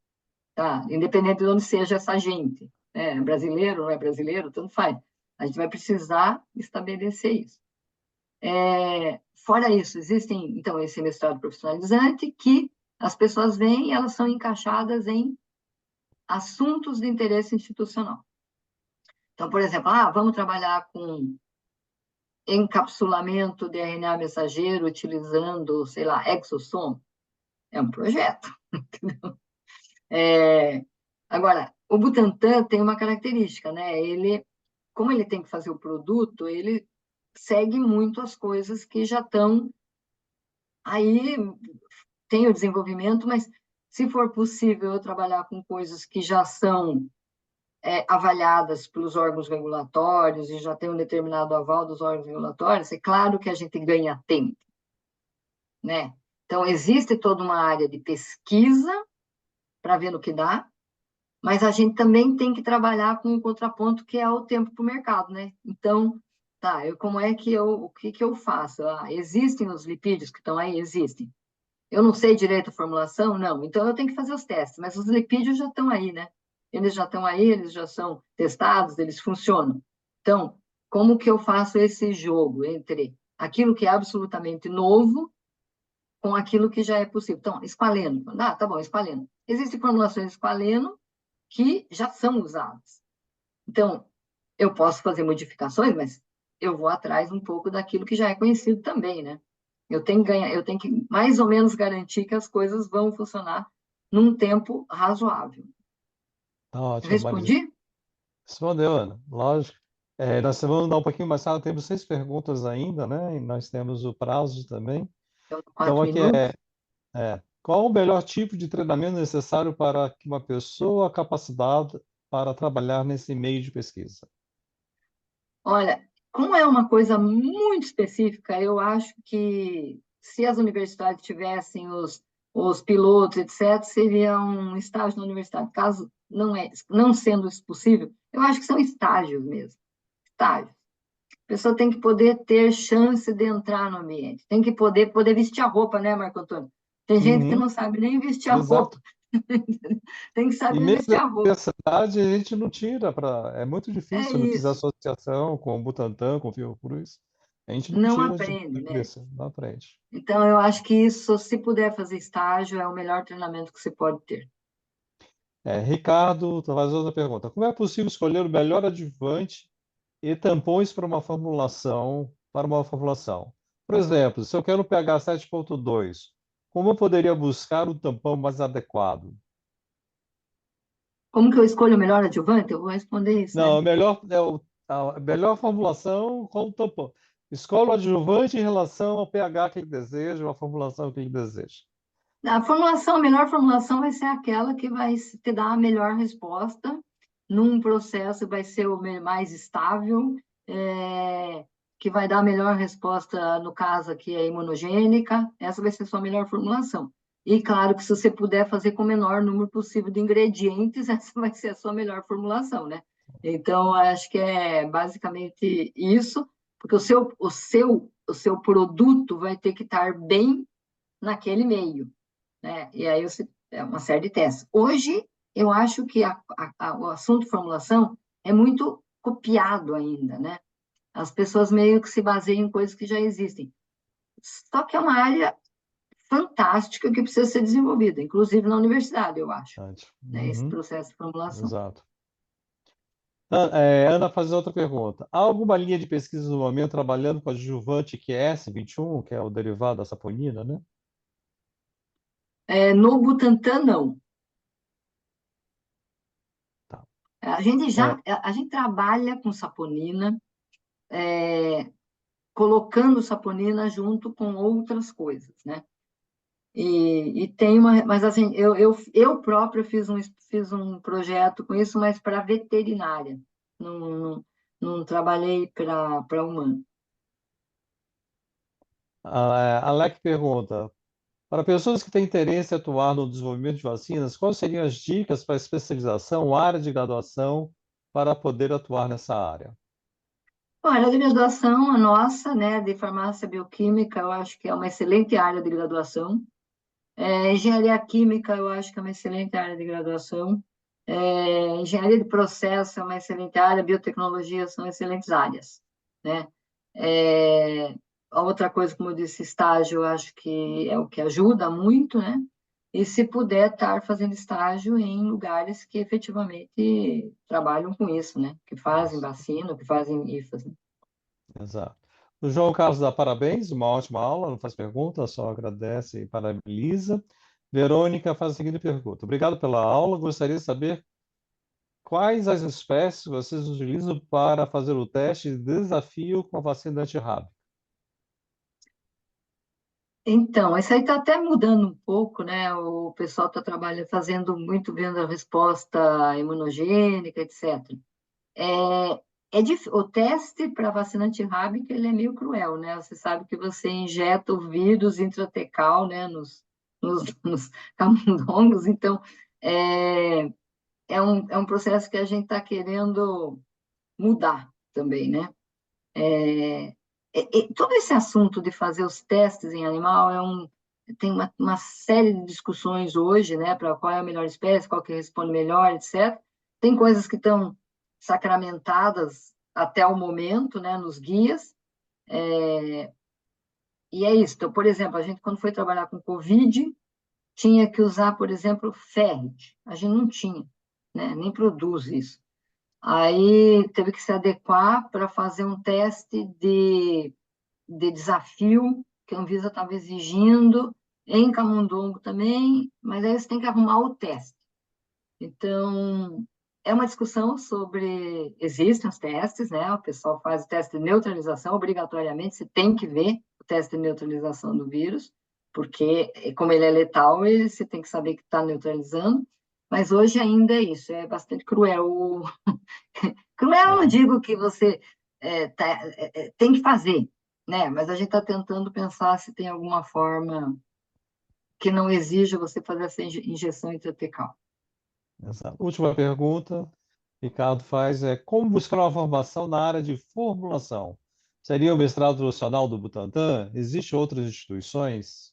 tá? Independente de onde seja essa gente, né? Brasileiro, não é brasileiro, tanto faz. A gente vai precisar estabelecer isso. Fora isso, existem, então, esse mestrado profissionalizante que as pessoas vêm e elas são encaixadas em assuntos de interesse institucional. Então, por exemplo, vamos trabalhar com encapsulamento de RNA mensageiro utilizando, sei lá, exossom. É um projeto. Agora, o Butantan tem uma característica, né? Como ele tem que fazer o produto, ele segue muito as coisas que já estão aí, tem o desenvolvimento, mas se for possível eu trabalhar com coisas que já são avaliadas pelos órgãos regulatórios e já tem um determinado aval dos órgãos regulatórios, é claro que a gente ganha tempo, né? Então, existe toda uma área de pesquisa para ver no que dá, mas a gente também tem que trabalhar com um contraponto que é o tempo para o mercado, né? Então, tá, como é que o que que eu faço? Ah, existem os lipídios que estão aí? Existem. Eu não sei direito a formulação? Não. Então, eu tenho que fazer os testes, mas os lipídios já estão aí, né? Eles já estão aí, eles já são testados, eles funcionam. Então, como que eu faço esse jogo entre aquilo que é absolutamente novo com aquilo que já é possível? Então, esqualeno. Ah, tá bom, esqualeno. Existem formulações de esqualeno que já são usadas. Então, eu posso fazer modificações, mas eu vou atrás um pouco daquilo que já é conhecido também, né? Eu tenho que mais ou menos garantir que as coisas vão funcionar num tempo razoável. Tá Eu ótimo, Marisa. respondi? Respondeu, Ana. Lógico. Nós vamos dar um pouquinho mais tarde, temos 6 perguntas ainda, né? E nós temos o prazo também. Então, Então, quatro aqui minutos. qual o melhor tipo de treinamento necessário para que uma pessoa capacitada para trabalhar nesse meio de pesquisa? Olha, como é uma coisa muito específica, eu acho que se as universidades tivessem os pilotos, etc., seria um estágio na universidade. Caso não sendo isso possível, eu acho que são estágios mesmo. Estágios. A pessoa tem que poder ter chance de entrar no ambiente, tem que poder vestir a roupa, né, Marco Antônio? Tem gente que Uhum, não sabe nem vestir a roupa, exato. tem que E saber mesmo vestir da a roupa. universidade, a gente não tira para. É muito É difícil não fizer isso, associação com o Butantan, com o Fiocruz. A gente não não tira de aprende, né? cabeça, não aprende. Então, eu acho que isso, se puder fazer estágio, é o melhor treinamento que você pode ter. Ricardo, faz outra pergunta. Como é possível escolher o melhor adjuvante e tampões para uma formulação? Por exemplo, se eu quero um pH 7,2, como eu poderia buscar o tampão mais adequado? Como que eu escolho o melhor adjuvante? Eu vou responder isso, Não, né? a melhor formulação com o tampão. Escolha o adjuvante em relação ao pH que ele deseja, ou a formulação que ele deseja. A melhor formulação vai ser aquela que vai te dar a melhor resposta num processo, vai ser o mais estável, é, que vai dar a melhor resposta, no caso aqui, é imunogênica, essa vai ser a sua melhor formulação. E claro que se você puder fazer com o menor número possível de ingredientes, essa vai ser a sua melhor formulação, né? Então, acho que é basicamente isso, porque o seu produto vai ter que estar bem naquele meio, né? E aí você, é uma série de testes. Hoje, eu acho que o assunto formulação é muito copiado ainda, né? As pessoas meio que se baseiam em coisas que já existem. Só que é uma área fantástica que precisa ser desenvolvida, inclusive na universidade, eu acho, Verdade. né? Esse Uhum, processo de formulação. exato. Ana faz outra pergunta. Há alguma linha de pesquisa no momento trabalhando com adjuvante QS21, que é o derivado da saponina, né? No Butantan, não. Tá. É, A gente trabalha com saponina, colocando saponina junto com outras coisas, né? E tem uma, mas assim, eu própria fiz um projeto com isso, mas para veterinária, não, não, não trabalhei para humano. a Alec pergunta: para pessoas que têm interesse em atuar no desenvolvimento de vacinas, quais seriam as dicas para especialização, área de graduação, para poder atuar nessa área? Bom, a área de graduação, a nossa, né, de farmácia bioquímica, eu acho que é uma excelente área de graduação. Engenharia química, eu acho que é uma excelente área de graduação. Engenharia de processo é uma excelente área, biotecnologia são excelentes áreas, né? É, a outra coisa, como eu disse, estágio, eu acho que é o que ajuda muito, né? E se puder estar fazendo estágio em lugares que efetivamente trabalham com isso, né? Que fazem Isso, vacina, que fazem IFAs, né? exato. O João Carlos dá parabéns, uma ótima aula, não faz pergunta, só agradece e parabeniza. Verônica faz a seguinte pergunta: obrigado pela aula, gostaria de saber quais as espécies vocês utilizam para fazer o teste de desafio com a vacina antirrábica? Então, isso aí está até mudando um pouco, né? O pessoal está trabalhando, fazendo muito vendo a resposta imunogênica, etc. O teste para vacina antirrábica, ele é meio cruel, né? Você sabe que você injeta o vírus intratecal, né, nos camundongos, então é, é um processo que a gente está querendo mudar também, né? Todo esse assunto de fazer os testes em animal tem uma série de discussões hoje, né, para qual é a melhor espécie, qual que responde melhor, etc. Tem coisas que estão sacramentadas até o momento, né, nos guias, e é isso. Então, por exemplo, a gente, quando foi trabalhar com Covid, tinha que usar, por exemplo, ferret. A gente não tinha, né, nem produz isso. Aí teve que se adequar para fazer um teste de desafio que a Anvisa estava exigindo em camundongo também, mas aí você tem que arrumar o teste. Então, é uma discussão sobre... Existem os testes, né? O pessoal faz o teste de neutralização, obrigatoriamente, você tem que ver o teste de neutralização do vírus, porque, como ele é letal, você tem que saber que está neutralizando, mas hoje ainda é isso, é bastante cruel. Cruel, eu não Uhum. digo que você tem que fazer, né? Mas a gente está tentando pensar se tem alguma forma que não exija você fazer essa injeção intratecal. Exato. Última pergunta, Ricardo faz, como buscar uma formação na área de formulação? Seria o mestrado profissional do Butantan? Existem outras instituições?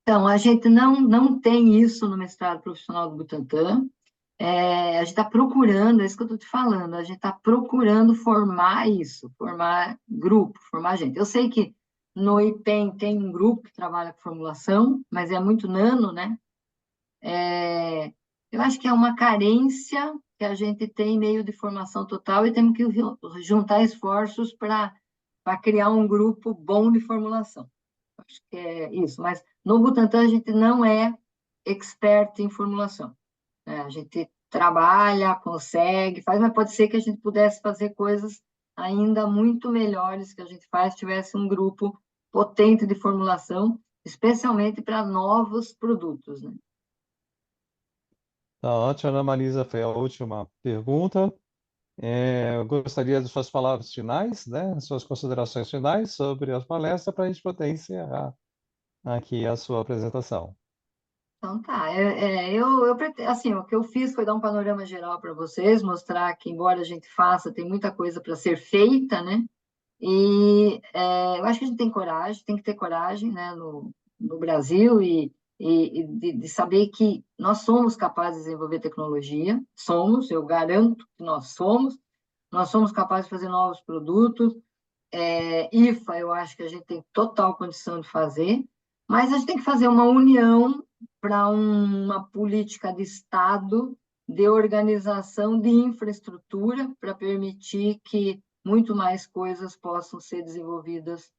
Então, a gente não tem isso no mestrado profissional do Butantan. A gente está procurando, é isso que eu estou te falando, a gente está procurando formar isso, formar grupo, formar gente. Eu sei que no IPEM tem um grupo que trabalha com formulação, mas é muito nano, né? Eu acho que é uma carência que a gente tem meio de formação total e temos que juntar esforços para criar um grupo bom de formulação. Acho que é isso. Mas no Butantan a gente não é expert em formulação, né? A gente trabalha, consegue, faz, mas pode ser que a gente pudesse fazer coisas ainda muito melhores que a gente faz, se tivesse um grupo potente de formulação, especialmente para novos produtos, né? Tá ótimo, Ana Marisa, foi a última pergunta. Eu gostaria de suas palavras finais, né? Suas considerações finais sobre a palestra para a gente poder encerrar aqui a sua apresentação. Então tá, assim, o que eu fiz foi dar um panorama geral para vocês, mostrar que, embora a gente faça, tem muita coisa para ser feita, né? E eu acho que a gente tem coragem, tem que ter coragem, né, no Brasil e de saber que nós somos capazes de desenvolver tecnologia, somos, eu garanto que nós somos capazes de fazer novos produtos. IFA, eu acho que a gente tem total condição de fazer, mas a gente tem que fazer uma união para uma política de Estado, de organização, de infraestrutura, para permitir que muito mais coisas possam ser desenvolvidas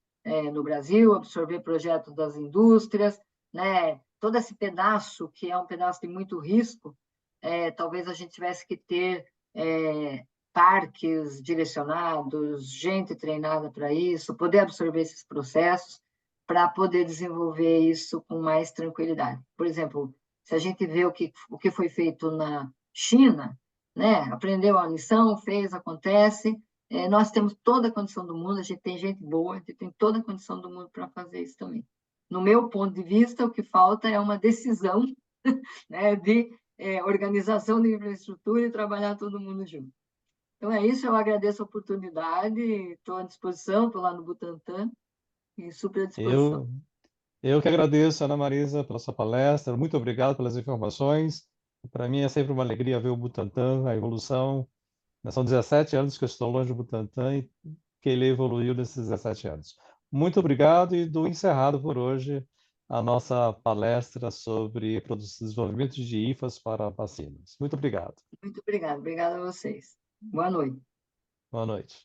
no Brasil, absorver projetos das indústrias, né? Todo esse pedaço, que é um pedaço de muito risco, talvez a gente tivesse que ter parques direcionados, gente treinada para isso, poder absorver esses processos para poder desenvolver isso com mais tranquilidade. Por exemplo, se a gente vê o que foi feito na China, né? Aprendeu a lição, fez, acontece. Nós temos toda a condição do mundo, a gente tem gente boa, a gente tem toda a condição do mundo para fazer isso também. No meu ponto de vista, o que falta é uma decisão, né, de organização de infraestrutura e trabalhar todo mundo junto. Então é isso, eu agradeço a oportunidade, estou à disposição, estou lá no Butantan e super à disposição. Eu, eu que agradeço, Ana Marisa, pela sua palestra. Muito obrigado pelas informações. Para mim é sempre uma alegria ver o Butantan, a evolução. São 17 anos que eu estou longe do Butantan e que ele evoluiu nesses 17 anos. Muito obrigado e dou encerrado por hoje a nossa palestra sobre desenvolvimento de IFAs para vacinas. Muito obrigado. Muito obrigada, obrigada a vocês. Boa noite. Boa noite.